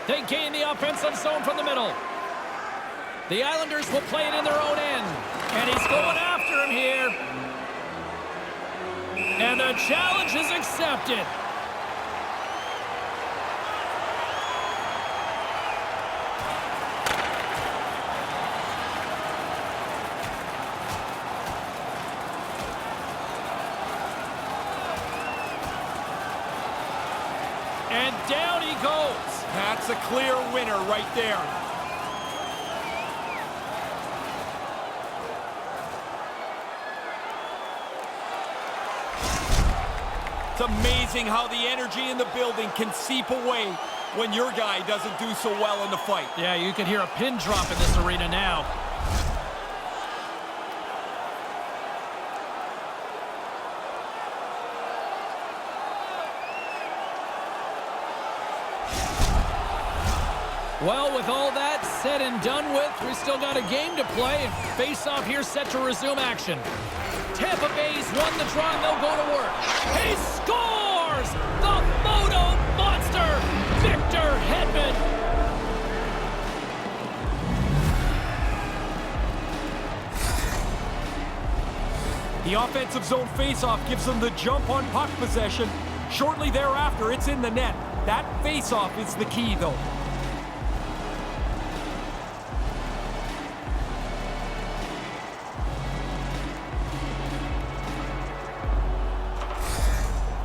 They gain the offensive zone from the middle. The Islanders will play it in their own end. And he's going after him here. And the challenge is accepted. And down he goes. That's a clear winner right there. It's amazing how the energy in the building can seep away when your guy doesn't do so well in the fight. Yeah, you can hear a pin drop in this arena now. Well, with all that said and done with, we still got a game to play, and face-off here set to resume action. Tampa Bay's won the draw, and they'll go to work. He scores! The Moto Monster, Victor Hedman. The offensive zone face-off gives them the jump on puck possession. Shortly thereafter, it's in the net. That face-off is the key, though.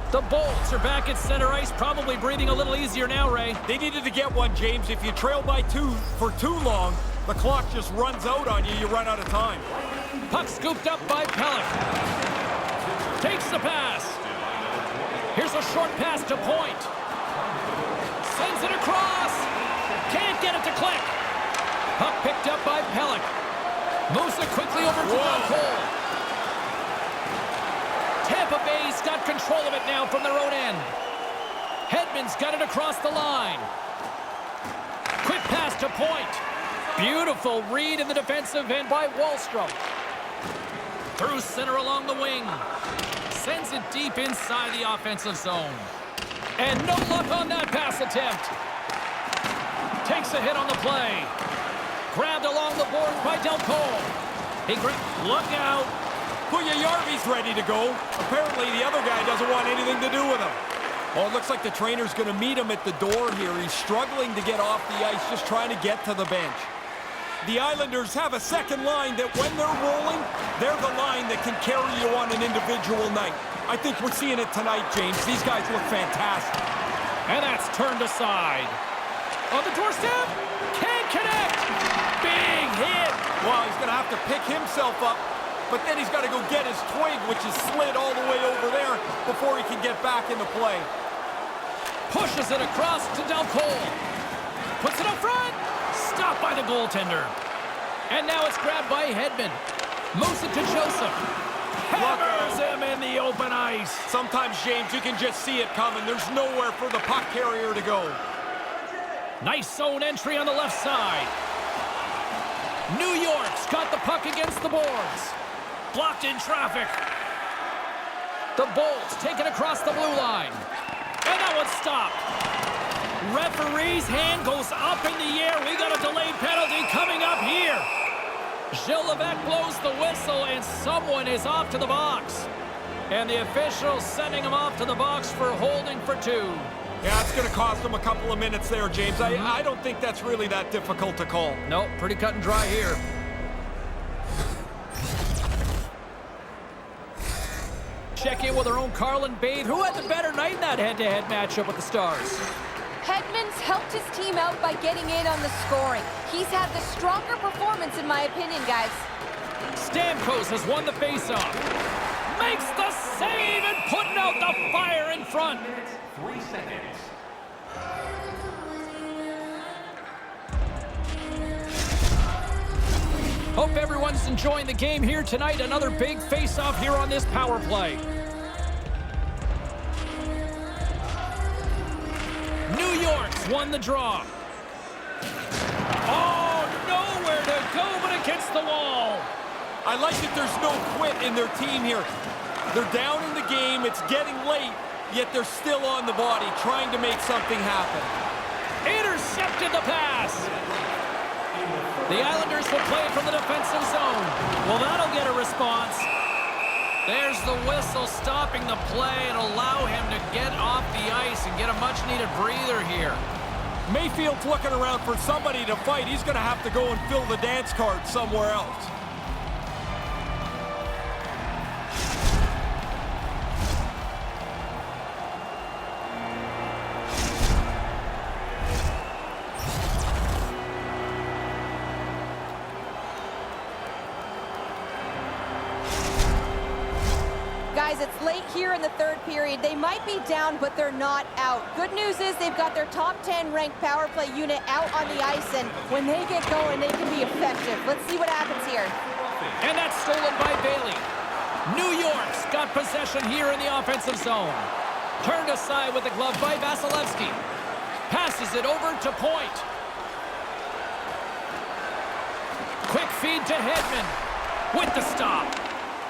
The Bolts are back at center ice, probably breathing a little easier now, Ray. They needed to get one, James. If you trail by 2 for too long, the clock just runs out on you. You run out of time. Puck scooped up by Pellick. Takes the pass. Here's a short pass to Point. Sends it across. Can't get it to click. Puck picked up by Pellick. Moves it quickly over to Cole. Tampa Bay's got control of it now from their own end. Hedman's got it across the line. Quick pass to point. Beautiful read in the defensive end by Wallstrom. Through center along the wing. Sends it deep inside the offensive zone. And no luck on that pass attempt. Takes a hit on the play. Grabbed along the board by Delcole. Look out. Puljujärvi's ready to go. Apparently the other guy doesn't want anything to do with him. Oh, it looks like the trainer's going to meet him at the door here. He's struggling to get off the ice, just trying to get to the bench. The Islanders have a second line that when they're rolling, they're the line that can carry you on an individual night. I think we're seeing it tonight, James. These guys look fantastic. And that's turned aside. On the doorstep, can't connect. Big hit. Well, he's going to have to pick himself up, but then he's got to go get his twig, which is slid all the way over there before he can get back into play. Pushes it across to Delcole. Puts it up front. Stopped by the goaltender. And now it's grabbed by Hedman. Moves it to Joseph. Hammers him in the open ice. Sometimes, James, you can just see it coming. There's nowhere for the puck carrier to go. Nice zone entry on the left side. New York's got the puck against the boards. Blocked in traffic. The Bolts taken across the blue line. And that one's stopped. Referee's hand goes up in the air. We got a delayed penalty coming up here. Gilles Levesque blows the whistle, and someone is off to the box. And the official sending him off to the box for holding for 2. Yeah, it's going to cost them a couple of minutes there, James. I don't think that's really that difficult to call. Nope, pretty cut and dry here. Check in with our own Carlin Bade, who had the better night in that head-to-head matchup with the Stars. Hedman's helped his team out by getting in on the scoring. He's had the stronger performance, in my opinion, guys. Stamkos has won the faceoff. Makes the save and putting out the fire in front. 3 seconds. Hope everyone's enjoying the game here tonight. Another big face-off here on this power play. New York's won the draw. Oh, nowhere to go but against the wall. I like that there's no quit in their team here. They're down in the game. It's getting late, yet they're still on the body, trying to make something happen. Intercepted the pass. The Islanders will play from the defensive zone. Well, that'll get a response. There's the whistle stopping the play and allow him to get off the ice and get a much-needed breather here. Mayfield's looking around for somebody to fight. He's going to have to go and fill the dance card somewhere else. Guys, it's late here in the third period. They might be down, but they're not out. Good news is they've got their top 10 ranked power play unit out on the ice, and when they get going, they can be effective. Let's see what happens here. And that's stolen by Bailey. New York's got possession here in the offensive zone. Turned aside with the glove by Vasilevsky. Passes it over to Point. Quick feed to Hedman with the stop.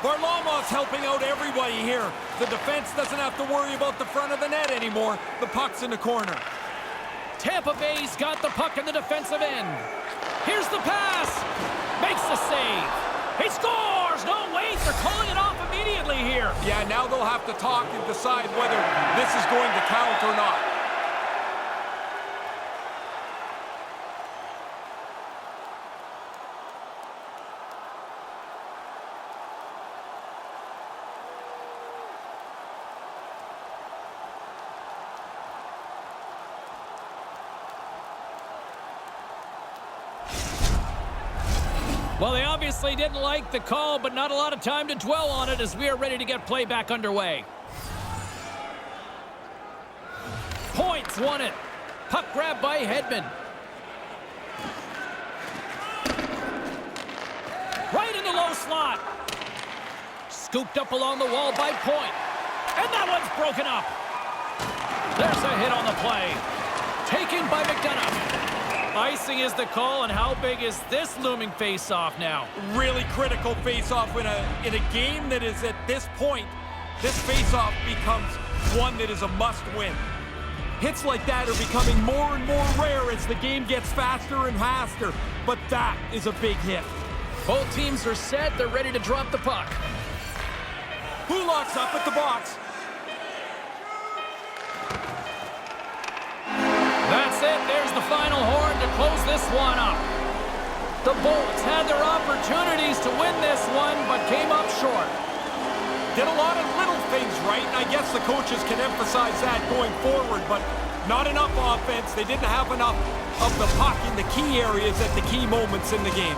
Varlamov's helping out everybody here. The defense doesn't have to worry about the front of the net anymore. The puck's in the corner. Tampa Bay's got the puck in the defensive end. Here's the pass. Makes the save. He scores! No, wait, they're calling it off immediately here. Yeah, now they'll have to talk and decide whether this is going to count or not. Well, they obviously didn't like the call, but not a lot of time to dwell on it as we are ready to get play back underway. Points won it. Puck grab by Hedman. Right in the low slot. Scooped up along the wall by Point. And that one's broken up. There's a hit on the play. Taken by McDonough. Icing is the call, and how big is this looming face-off now? Really critical face-off in a game that is at this point. This face-off becomes one that is a must-win. Hits like that are becoming more and more rare as the game gets faster and faster, but that is a big hit. Both teams are set. They're ready to drop the puck. Hulak's up at the box. That's it. There's the final horn to close this one up. The Bolts had their opportunities to win this one, but came up short. Did a lot of little things right, and I guess the coaches can emphasize that going forward, but not enough offense. They didn't have enough of the puck in the key areas at the key moments in the game.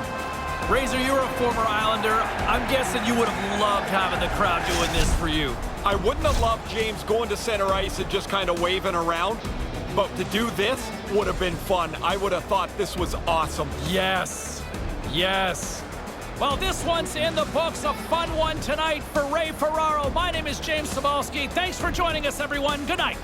Razor, you're a former Islander. I'm guessing you would have loved having the crowd doing this for you. I wouldn't have loved James going to center ice and just kind of waving around, but to do this would have been fun. I would have thought this was awesome. Yes. Yes. Well, this one's in the books. A fun one tonight for Ray Ferraro. My name is James Cybulski. Thanks for joining us, everyone. Good night.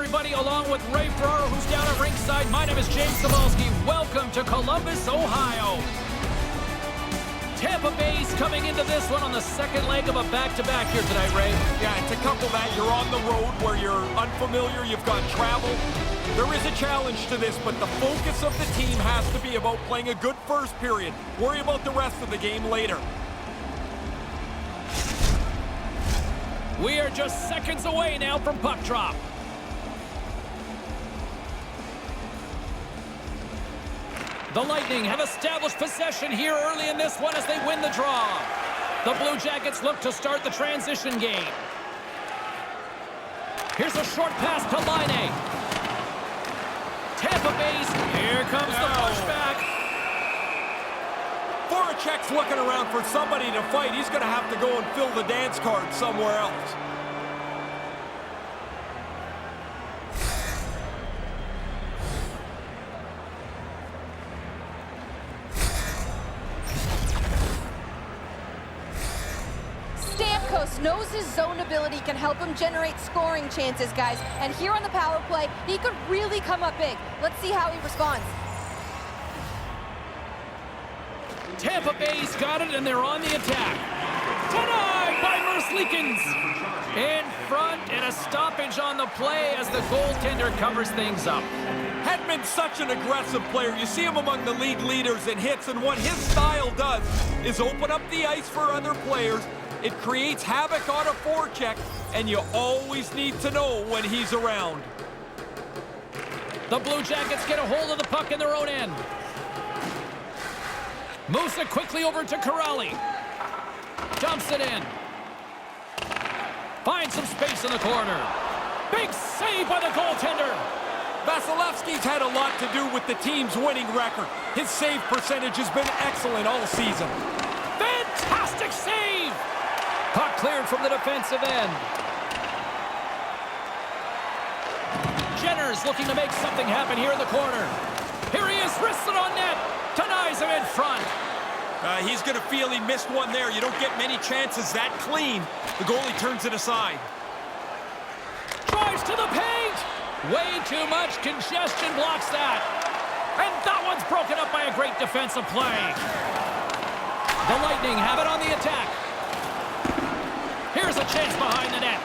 everybody, along with Ray Ferraro, who's down at ringside. My name is James Cebulski. Welcome to Columbus, Ohio. Tampa Bay's coming into this one on the second leg of a back-to-back here tonight, Ray. Yeah, it's a couple that you're on the road where you're unfamiliar, you've got travel. There is a challenge to this, but the focus of the team has to be about playing a good first period. Worry about the rest of the game later. We are just seconds away now from puck drop. The Lightning have established possession here early in this one as they win the draw. The Blue Jackets look to start the transition game. Here's a short pass to Laine. Tampa Bay's, here comes the pushback. Voracek's looking around for somebody to fight. He's going to have to go and fill the dance card somewhere else. Knows his zone ability can help him generate scoring chances, guys. And here on the power play, he could really come up big. Let's see how he responds. Tampa Bay's got it, and they're on the attack. Denied by Merzlikins. In front, and a stoppage on the play as the goaltender covers things up. Hedman's such an aggressive player. You see him among the league leaders in hits, and what his style does is open up the ice for other players. It creates havoc on a forecheck, and you always need to know when he's around. The Blue Jackets get a hold of the puck in their own end. Moves it quickly over to Corrali. Dumps it in. Finds some space in the corner. Big save by the goaltender. Vasilevsky's had a lot to do with the team's winning record. His save percentage has been excellent all season. Fantastic save! Puck cleared from the defensive end. Jenner's looking to make something happen here in the corner. Here he is, wrists it on net. Denies him in front. He's going to feel he missed one there. You don't get many chances that clean. The goalie turns it aside. Drives to the paint. Way too much congestion blocks that. And that one's broken up by a great defensive play. The Lightning have it on the attack. Here's a chance behind the net.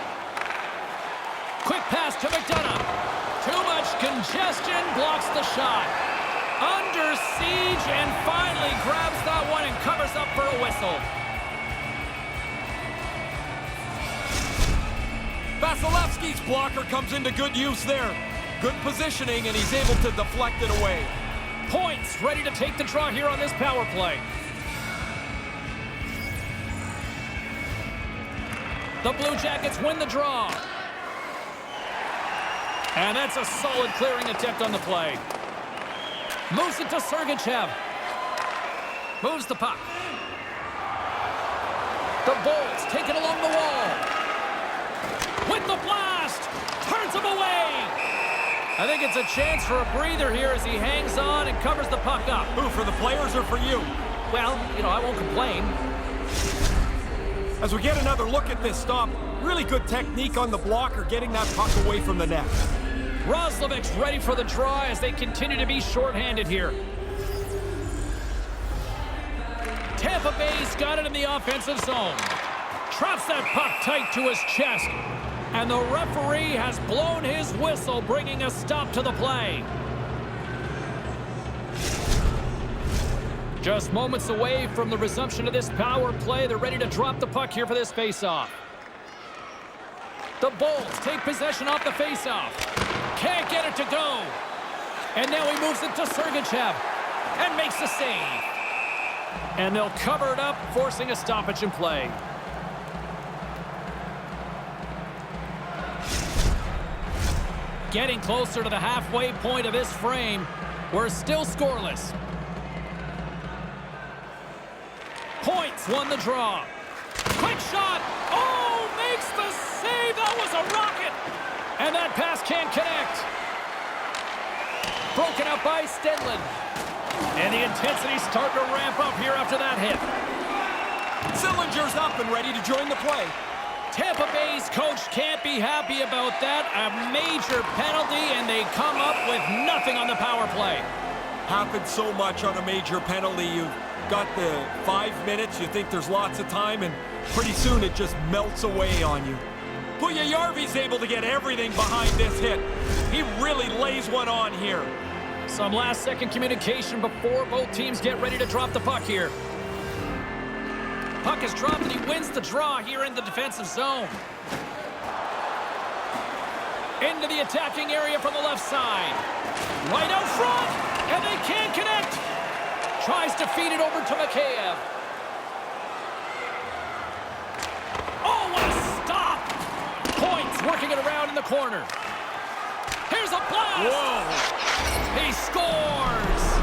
Quick pass to McDonough. Too much congestion blocks the shot. Under siege and finally grabs that one and covers up for a whistle. Vasilevsky's blocker comes into good use there. Good positioning, and he's able to deflect it away. Points ready to take the draw here on this power play. The Blue Jackets win the draw. And that's a solid clearing attempt on the play. Moves it to Sergachev. Moves the puck. The Bolts take it along the wall. With the blast. Turns him away. I think it's a chance for a breather here as he hangs on and covers the puck up. Who, for the players or for you? Well, I won't complain. As we get another look at this stop, really good technique on the blocker, getting that puck away from the net. Roslovic's ready for the draw as they continue to be shorthanded here. Tampa Bay's got it in the offensive zone. Traps that puck tight to his chest. And the referee has blown his whistle, bringing a stop to the play. Just moments away from the resumption of this power play. They're ready to drop the puck here for this faceoff. The Bolts take possession off the faceoff. Can't get it to go. And now he moves it to Sergachev and makes the save. And they'll cover it up, forcing a stoppage in play. Getting closer to the halfway point of this frame. We're still scoreless. Points won the draw. Quick shot. Oh, makes the save. That was a rocket. And that pass can't connect. Broken up by Stenlund. And the intensity's starting to ramp up here after that hit. Sillinger's up and ready to join the play. Tampa Bay's coach can't be happy about that. A major penalty, and they come up with nothing on the power play. Happens so much on a major penalty. You've got the 5 minutes, you think there's lots of time, and pretty soon it just melts away on you. Puljujarvi's able to get everything behind this hit. He really lays one on here. Some last-second communication before both teams get ready to drop the puck here. Puck is dropped, and he wins the draw here in the defensive zone. Into the attacking area from the left side. Right out front, and they can't connect. Tries to feed it over to Mikheyev. Oh, what a stop! Points working it around in the corner. Here's a blast! Whoa! He scores!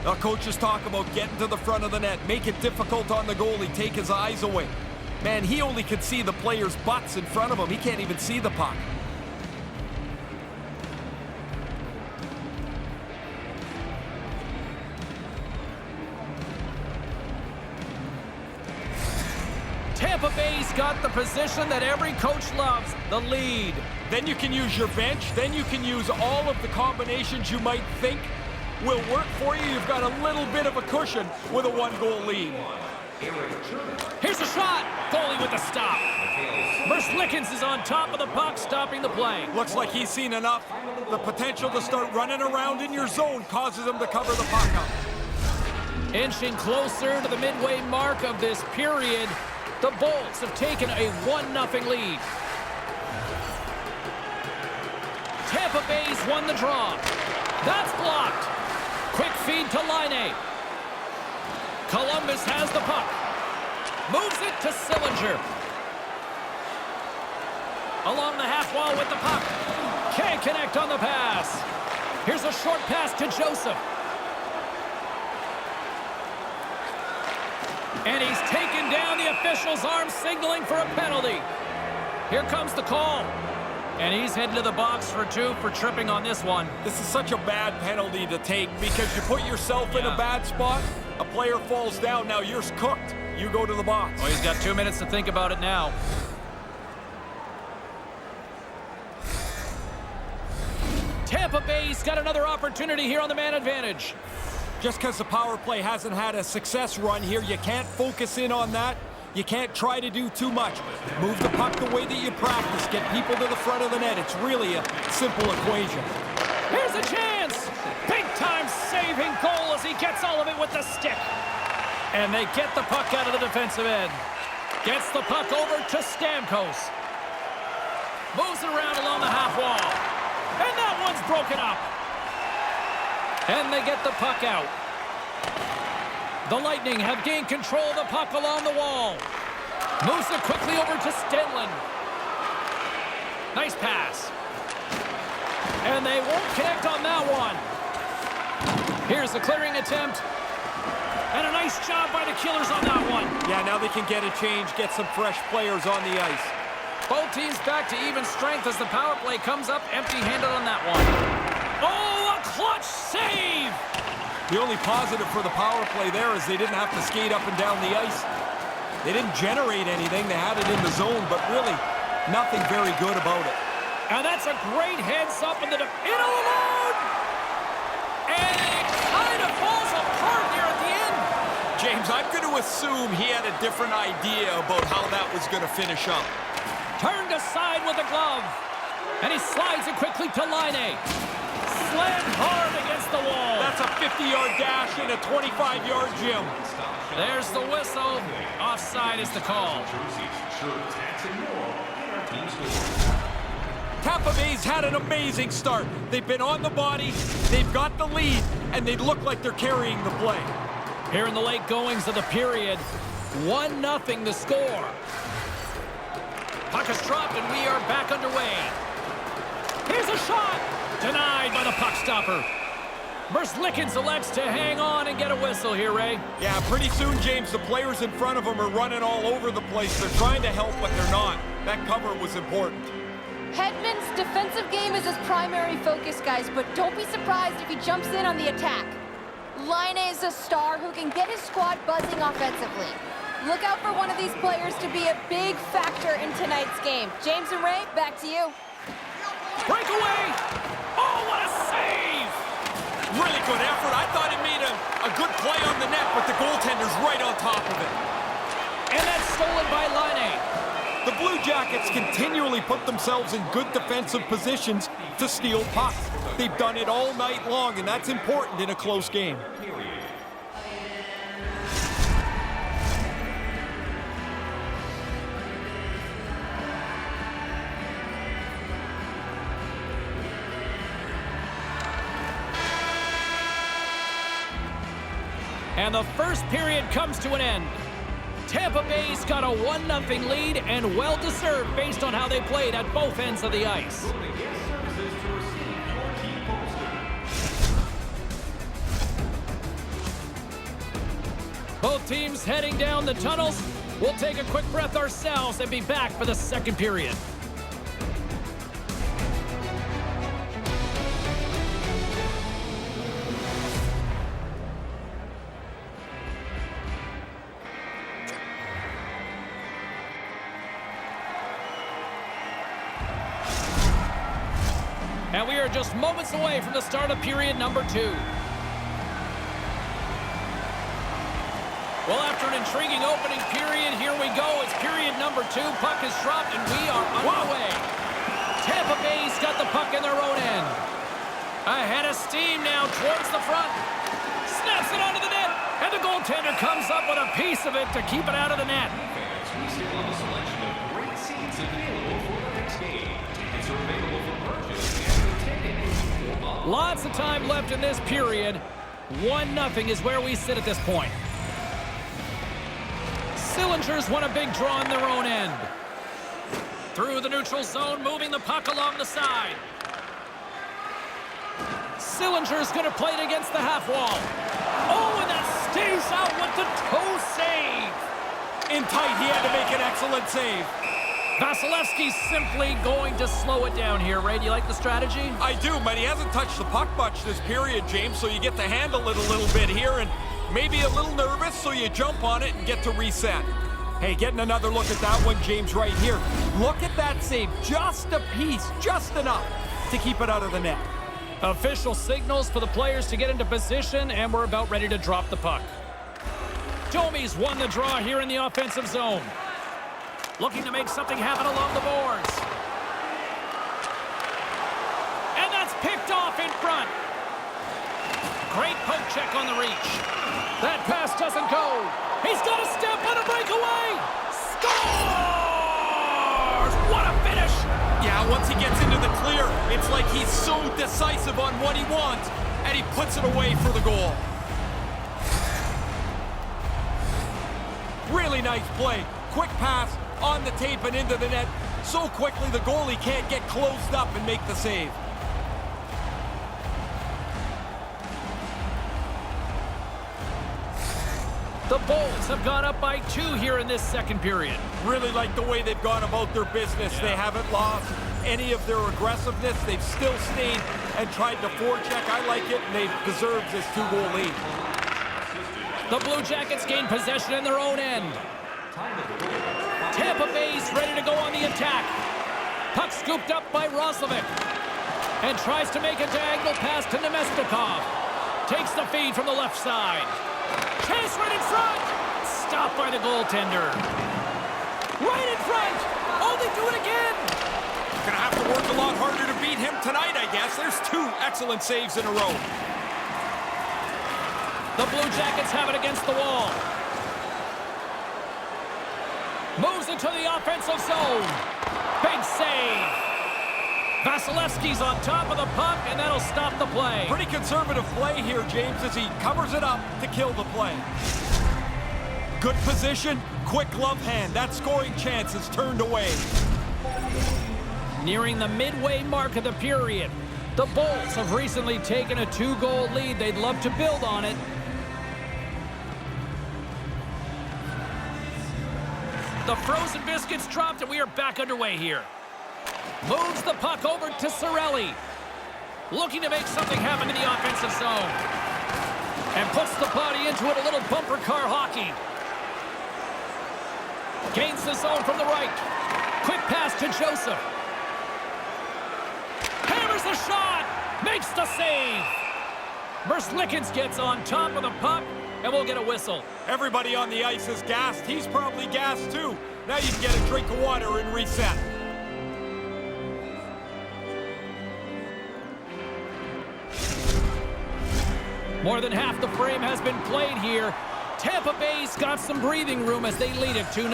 Now coaches talk about getting to the front of the net, make it difficult on the goalie, take his eyes away. Man, he only can see the players' butts in front of him. He can't even see the puck. Tampa Bay's got the position that every coach loves, the lead. Then you can use your bench. Then you can use all of the combinations you might think will work for you. You've got a little bit of a cushion with a one-goal lead. Here's a shot. Goalie with the stop. Lickens is on top of the puck, stopping the play. Looks like he's seen enough. The potential to start running around in your zone causes him to cover the puck up. Inching closer to the midway mark of this period, the Bolts have taken a 1-0 lead. Tampa Bay's won the draw. That's blocked. Quick feed to Laine. Columbus has the puck. Moves it to Sillinger. Along the half wall with the puck. Can't connect on the pass. Here's a short pass to Joseph. And he's taken down. The official's arm signaling for a penalty. Here comes the call. And he's heading to the box for 2 for tripping on this one. This is such a bad penalty to take because you put yourself in a bad spot. A player falls down. Now you're cooked. You go to the box. Well, he's got 2 minutes to think about it now. Tampa Bay's got another opportunity here on the man advantage. Just because the power play hasn't had a success run here, you can't focus in on that. You can't try to do too much. Move the puck the way that you practice. Get people to the front of the net. It's really a simple equation. Here's a chance. Big-time saving goal as he gets all of it with the stick. And they get the puck out of the defensive end. Gets the puck over to Stamkos. Moves it around along the half wall. And that one's broken up. And they get the puck out. The Lightning have gained control of the puck along the wall. Moves it quickly over to Stenlund. Nice pass. And they won't connect on that one. Here's the clearing attempt. And a nice job by the Killers on that one. Yeah, now they can get a change, get some fresh players on the ice. Both teams back to even strength as the power play comes up empty-handed on that one. Oh, a clutch save! The only positive for the power play there is they didn't have to skate up and down the ice. They didn't generate anything. They had it in the zone, but really nothing very good about it. And that's a great heads-up in the... In alone! And it kind of falls apart there at the end. James, I'm going to assume he had a different idea about how that was going to finish up. Turned aside with a glove. And he slides it quickly to Laine. Slammed hard against the wall. That's a 50-yard dash in a 25-yard gym. There's the whistle. Offside is the call. Tampa Bay's had an amazing start. They've been on the body, they've got the lead, and they look like they're carrying the play. Here in the late goings of the period, 1-0 the score. Puck is dropped, and we are back underway. Here's a shot. Denied by the puck stopper. Lickens elects to hang on and get a whistle here, Ray. Yeah, pretty soon, James, the players in front of them are running all over the place. They're trying to help, but they're not. That cover was important. Hedman's defensive game is his primary focus, guys, but don't be surprised if he jumps in on the attack. Laine is a star who can get his squad buzzing offensively. Look out for one of these players to be a big factor in tonight's game. James and Ray, back to you. Breakaway! Oh, what a save! Really good effort. I thought he made a good play on the net, but the goaltender's right on top of it. And that's stolen by Laine. The Blue Jackets continually put themselves in good defensive positions to steal pucks. They've done it all night long, and that's important in a close game. And the first period comes to an end. Tampa Bay's got a 1-0 lead, and well-deserved based on how they played at both ends of the ice. Both teams heading down the tunnels. We'll take a quick breath ourselves and be back for the second period. And we are just moments away from the start of period number 2. Well, after an intriguing opening period, here we go. It's period number 2. Puck is dropped, and we are underway. Tampa Bay's got the puck in their own end. Ahead of steam now towards the front. Snaps it onto the net, and the goaltender comes up with a piece of it to keep it out of the net. We still have a selection of great seats available for the next game. Tickets are available for purchase at the ticket and Lots of time left in this period. 1-0 is where we sit at this point. Cylinders want a big draw in their own end. Through the neutral zone, moving the puck along the side. Cylinders going to play it against the half wall. Oh, and that stays out with the toe save. In tight, he had to make an excellent save. Vasilevsky's simply going to slow it down here. Ray, do you like the strategy? I do, but he hasn't touched the puck much this period, James, so you get to handle it a little bit here, and maybe a little nervous, so you jump on it and get to reset. Hey, getting another look at that one, James, right here. Look at that save. Just a piece, just enough to keep it out of the net. Official signals for the players to get into position, and we're about ready to drop the puck. Domi's won the draw here in the offensive zone. Looking to make something happen along the boards. And that's picked off in front. Great poke check on the reach. That pass doesn't go. He's got a step on a breakaway. Scores! What a finish! Yeah, once he gets into the clear, it's like he's so decisive on what he wants, and he puts it away for the goal. Really nice play. Quick pass on the tape and into the net. So quickly the goalie can't get closed up and make the save. The Bolts have gone up by 2 here in this second period. Really like the way they've gone about their business. They haven't lost any of their aggressiveness. They've still stayed and tried to forecheck. I like it, and they've deserved this 2-goal lead. The Blue Jackets gain possession in their own end. Tampa Bay's ready to go on the attack. Puck scooped up by Roslovic. And tries to make a diagonal pass to Nemestikov. Takes the feed from the left side. Chase right in front. Stopped by the goaltender. Right in front. Oh, they do it again. Gonna have to work a lot harder to beat him tonight, I guess. There's 2 excellent saves in a row. The Blue Jackets have it against the wall. Moves into the offensive zone. Big save. Vasilevsky's on top of the puck, and that'll stop the play. Pretty conservative play here, James, as he covers it up to kill the play. Good position, quick glove hand. That scoring chance is turned away. Nearing the midway mark of the period. The Bolts have recently taken a 2-goal lead. They'd love to build on it. The frozen biscuits dropped, and we are back underway here. Moves the puck over to Cirelli. Looking to make something happen in the offensive zone. And puts the body into it, a little bumper car hockey. Gains the zone from the right. Quick pass to Joseph. Hammers the shot. Makes the save. Merzlikins gets on top of the puck, and we'll get a whistle. Everybody on the ice is gassed. He's probably gassed too. Now you can get a drink of water and reset. More than half the frame has been played here. Tampa Bay's got some breathing room as they lead it 2-0.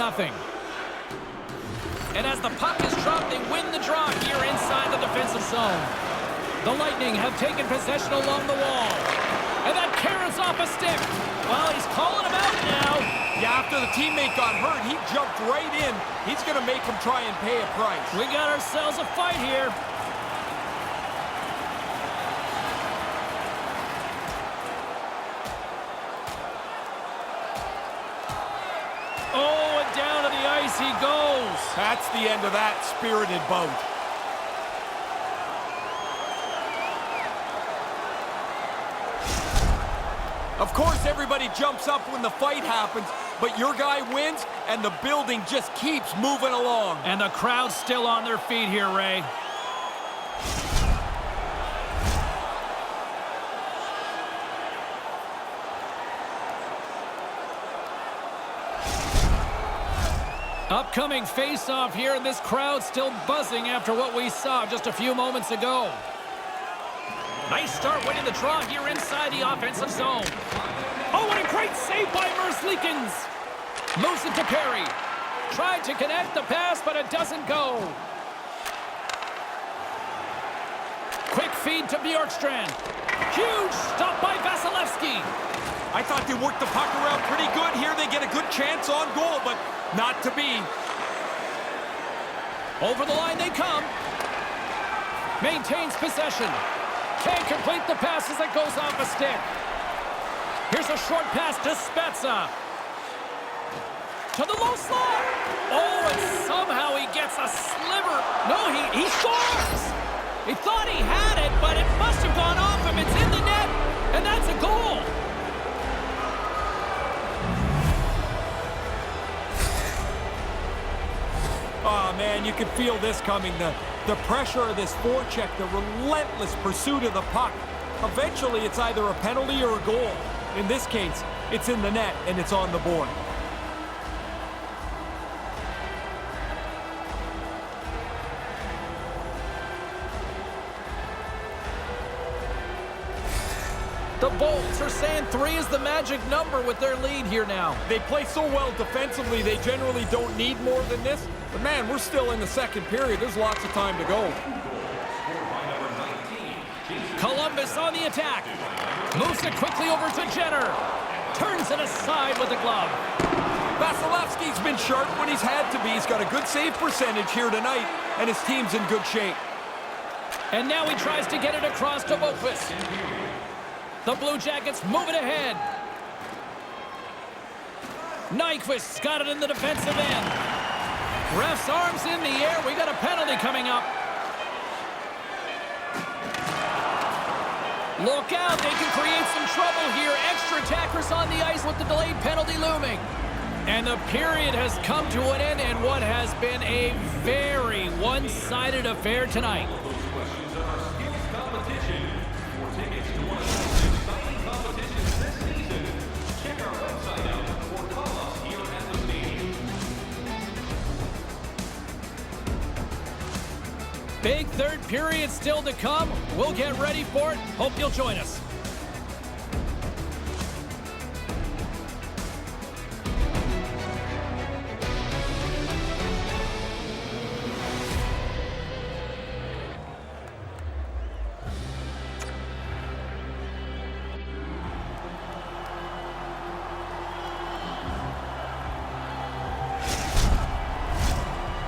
And as the puck is dropped, they win the draw here inside the defensive zone. The Lightning have taken possession along the wall. And that carries off a stick. Well, he's calling him out now. Yeah, after the teammate got hurt, he jumped right in. He's going to make him try and pay a price. We got ourselves a fight here. Oh, and down to the ice he goes. That's the end of that spirited bout. Of course, everybody jumps up when the fight happens, but your guy wins, and the building just keeps moving along. And the crowd's still on their feet here, Ray. Upcoming face-off here, and this crowd still buzzing after what we saw just a few moments ago. Nice start winning the draw here inside the offensive zone. Oh, what a great save by Merzlikins. Moves it to Perry. Tried to connect the pass, but it doesn't go. Quick feed to Bjorkstrand. Huge stop by Vasilevsky. I thought they worked the puck around pretty good here. They get a good chance on goal, but not to be. Over the line they come. Maintains possession. Can't complete the pass as it goes off a stick. Here's a short pass to Spezza. To the low slot. Oh, and somehow he gets a sliver. No, he scores. He thought he had it, but it must have gone off him. It's in the net, and that's a goal. Oh, man, you could feel this coming. The pressure of this forecheck, the relentless pursuit of the puck. Eventually, it's either a penalty or a goal. In this case, it's in the net, and it's on the board. The Bolts are saying 3 is the magic number with their lead here now. They play so well defensively, they generally don't need more than this. But, man, we're still in the second period. There's lots of time to go. Columbus on the attack. Moves it quickly over to Jenner. Turns it aside with the glove. Vasilevsky's been sharp when he's had to be. He's got a good save percentage here tonight, and his team's in good shape. And now he tries to get it across to Boqvist. The Blue Jackets move it ahead. Nyquist's got it in the defensive end. Ref's arms in the air. We got a penalty coming up. Look out, they can create some trouble here. Extra attackers on the ice with the delayed penalty looming. And the period has come to an end in what has been a very one-sided affair tonight. Big third period still to come. We'll get ready for it. Hope you'll join us.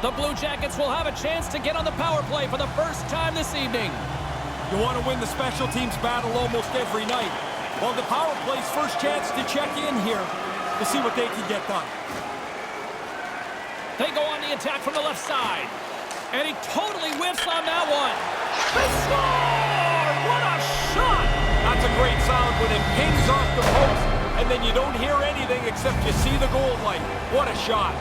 The Blue Jackets will have a chance to get on the power play for the first time this evening. You want to win the special teams battle almost every night. Well, the power play's first chance to check in here to see what they can get done. They go on the attack from the left side. And he totally whiffs on that one. They score! What a shot! That's a great sound when it pings off the post, and then you don't hear anything except you see the goal light. What a shot.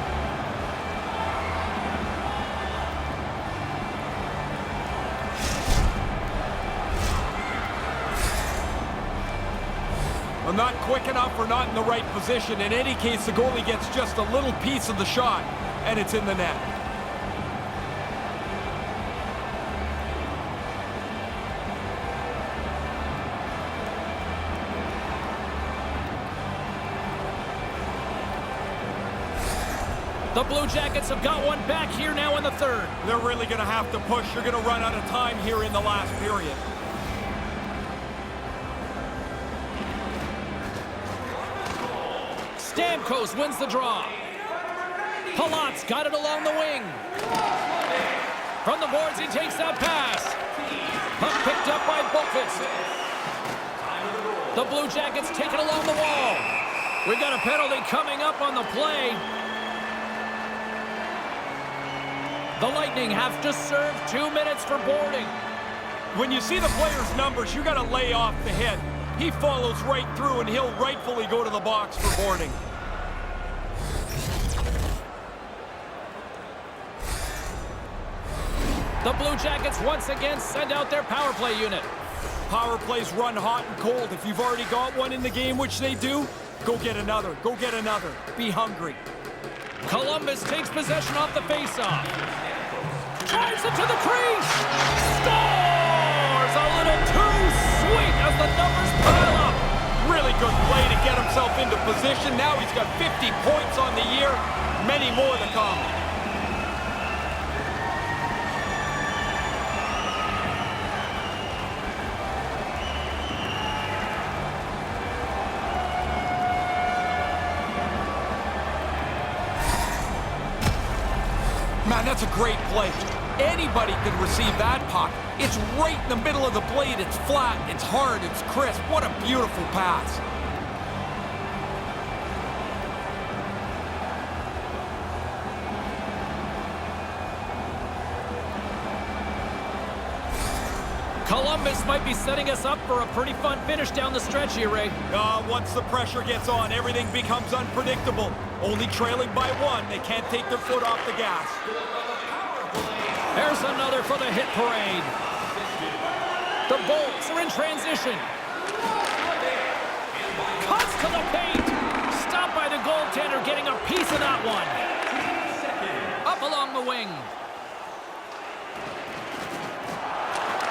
Well, not quick enough or not in the right position. In any case, the goalie gets just a little piece of the shot, and it's in the net. The Blue Jackets have got one back here now in the third. They're really going to have to push. You're going to run out of time here in the last period. Stamkos wins the draw. Palat's got it along the wing. From the boards, he takes that pass. Puck picked up by Buffett. The Blue Jackets take it along the wall. We've got a penalty coming up on the play. The Lightning have to serve 2 minutes for boarding. When you see the player's numbers, you got to lay off the hit. He follows right through, and he'll rightfully go to the box for boarding. The Blue Jackets once again send out their power play unit. Power plays run hot and cold. If you've already got one in the game, which they do, go get another. Go get another. Be hungry. Columbus takes possession off the faceoff. Drives it to the crease. Scores! A little too sweet as the numbers pile up. Really good play to get himself into position. Now he's got 50 points on the year. Many more to come. Man, that's a great play. Anybody can receive that puck. It's right in the middle of the blade. It's flat, it's hard, it's crisp. What a beautiful pass. Columbus might be setting us up for a pretty fun finish down the stretch here, Ray. Once the pressure gets on, everything becomes unpredictable. Only trailing by one, they can't take their foot off the gas. There's another for the hit parade. The Bolts are in transition. Cuts to the paint. Stopped by the goaltender, getting a piece of that one. Up along the wing.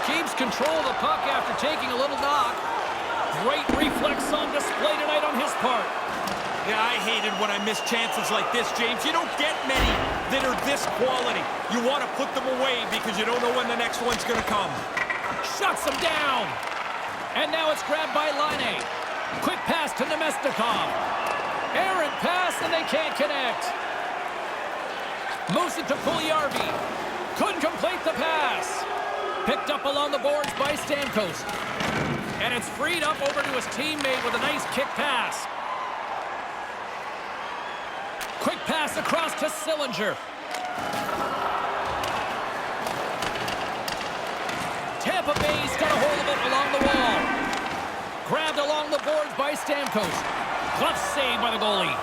Keeps control of the puck after taking a little knock. Great reflex on display tonight on his part. Yeah, I hate it when I miss chances like this, James. You don't get many that are this quality. You want to put them away because you don't know when the next one's going to come. Shuts him down. And now it's grabbed by Laine. Quick pass to Nemestikov. Errant pass, and they can't connect. Moves it to Puljujarvi. Couldn't complete the pass. Picked up along the boards by Stamkos. And it's freed up over to his teammate with a nice kick pass. Quick pass across to Sillinger. Tampa Bay's got a hold of it along the wall. Grabbed along the boards by Stamkos. Glove saved by the goalie.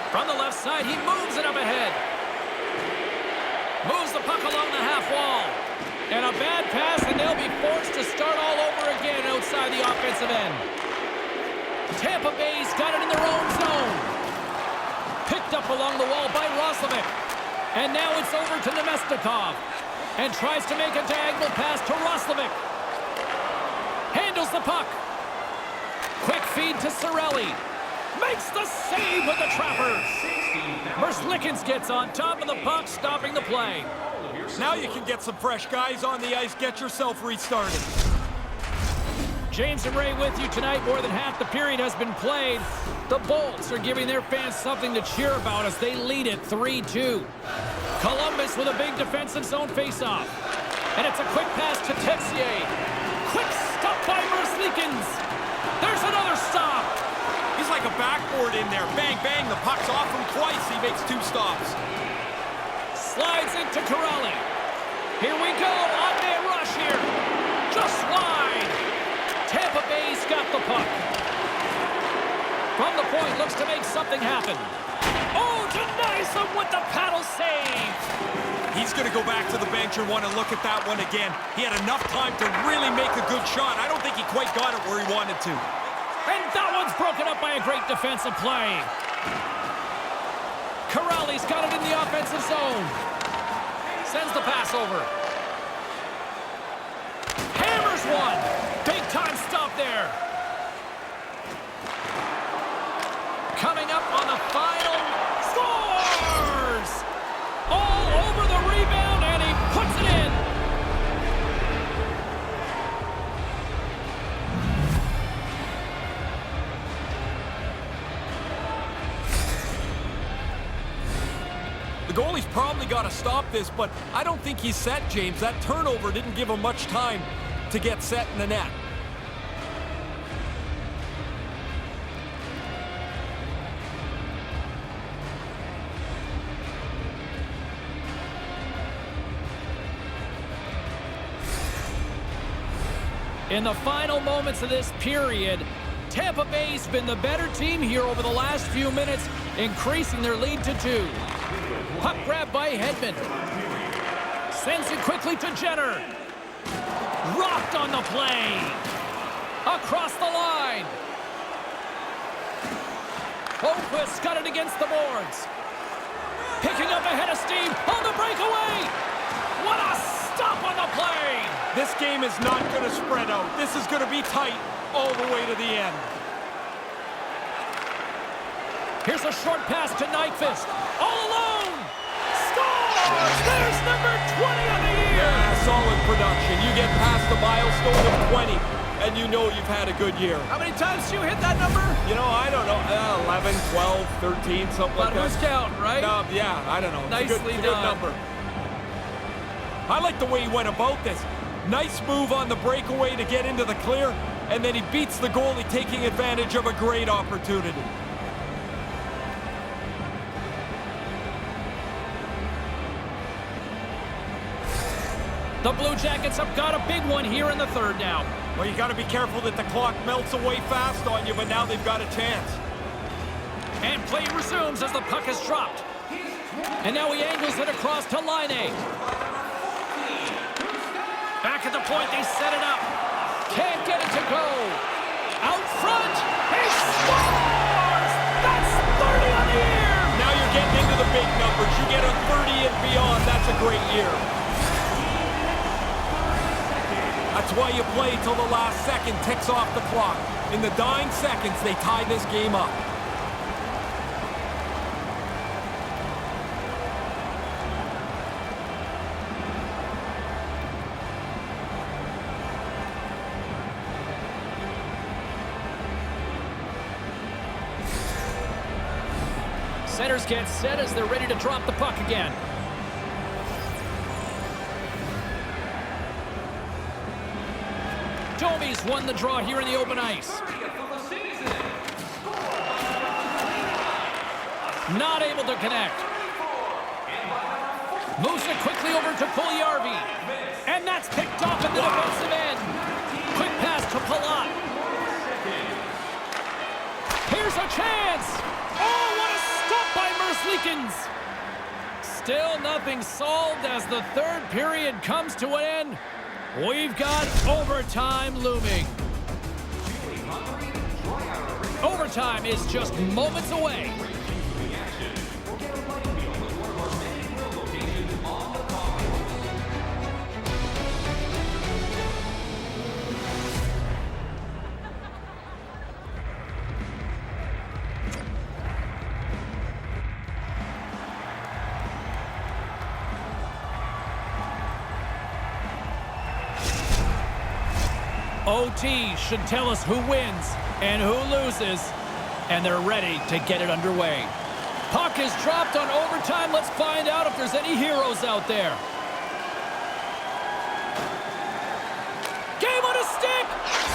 From the left side, he moves it up ahead. Moves the puck along the half wall. And a bad pass, and they'll be forced to start all over again outside the offensive end. Tampa Bay's got it in their own zone. Picked up along the wall by Roslovic. And now it's over to Nemestikov. And tries to make a diagonal pass to Roslovic. Handles the puck. Quick feed to Cirelli. Makes the save with the Trappers. Merzlikins gets on top of the puck, stopping the play. Now you can get some fresh guys on the ice. Get yourself restarted. James and Ray with you tonight. More than half the period has been played. The Bolts are giving their fans something to cheer about as they lead it 3-2. Columbus with a big defensive zone faceoff. And it's a quick pass to Texier. Quick stop by Merzlikins. There's another stop. He's like a backboard in there. Bang, bang. The puck's off him twice. He makes two stops. Slides into Corrali. Here we go. On-man rush here. Just wide. Tampa Bay's got the puck. From the point, looks to make something happen. Oh, denies him with the paddle save. He's going to go back to the bench and want to look at that one again. He had enough time to really make a good shot. I don't think he quite got it where he wanted to. And that one's broken up by a great defensive play. Corrali's got it in the offensive zone. Sends the pass over. Hammers one. Big time stop there. Coming up on the final. Scores! All over the rebound, and he puts it in. The goalie's probably got to stop this, but I don't think he's set, James. That turnover didn't give him much time to get set in the net. In the final moments of this period, Tampa Bay's been the better team here over the last few minutes, increasing their lead to 2. Puck grab by Hedman. Sends it quickly to Jenner. Rocked on the play. Across the line. Boquist got it against the boards. Picking up ahead of steam on the breakaway. What a stop on the play. This game is not going to spread out. This is going to be tight all the way to the end. Here's a short pass to Nyquist. All alone. Scores! There's number 20 of the year. Yeah, solid production. You get past the milestone of 20, and you know you've had a good year. How many times did you hit that number? You know, I don't know. 11, 12, 13, something like that. But who's counting, right? Yeah, I don't know. It's Nicely a good done. number. I like the way he went about this. Nice move on the breakaway to get into the clear, and then he beats the goalie, taking advantage of a great opportunity. The Blue Jackets have got a big one here in the third now. Well, you got to be careful that the clock melts away fast on you, but now they've got a chance. And play resumes as the puck is dropped. And now he angles it across to Laine. Back at the point, they set it up. Can't get it to go. Out front, he scores! That's 30 on the year! Now you're getting into the big numbers. You get a 30 and beyond, that's a great year. That's why you play till the last second ticks off the clock. In the dying seconds, they tie this game up. Centers get set as they're ready to drop the puck again. Domi's won the draw here in the open ice. Not able to connect. Moves it quickly over to Puljujarvi. And that's picked off in the defensive end. Quick pass to Palat. Here's a chance. Oh, what a stop by Merzlikins. Still nothing solved as the third period comes to an end. We've got overtime looming. Overtime is just moments away. OT should tell us who wins and who loses, and they're ready to get it underway. Puck is dropped on overtime. Let's find out if there's any heroes out there. Game on a stick!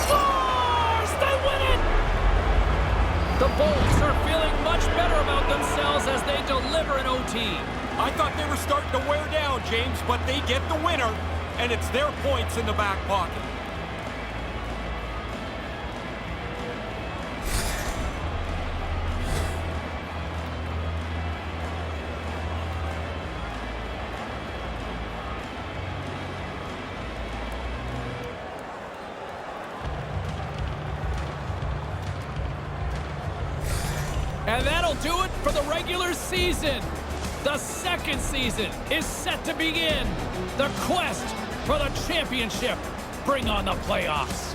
Scores! They win it! The Bolts are feeling much better about themselves as they deliver an OT. I thought they were starting to wear down, James, but they get the winner, and it's their points in the back pocket. And that'll do it for the regular season. The second season is set to begin. The quest for the championship. Bring on the playoffs.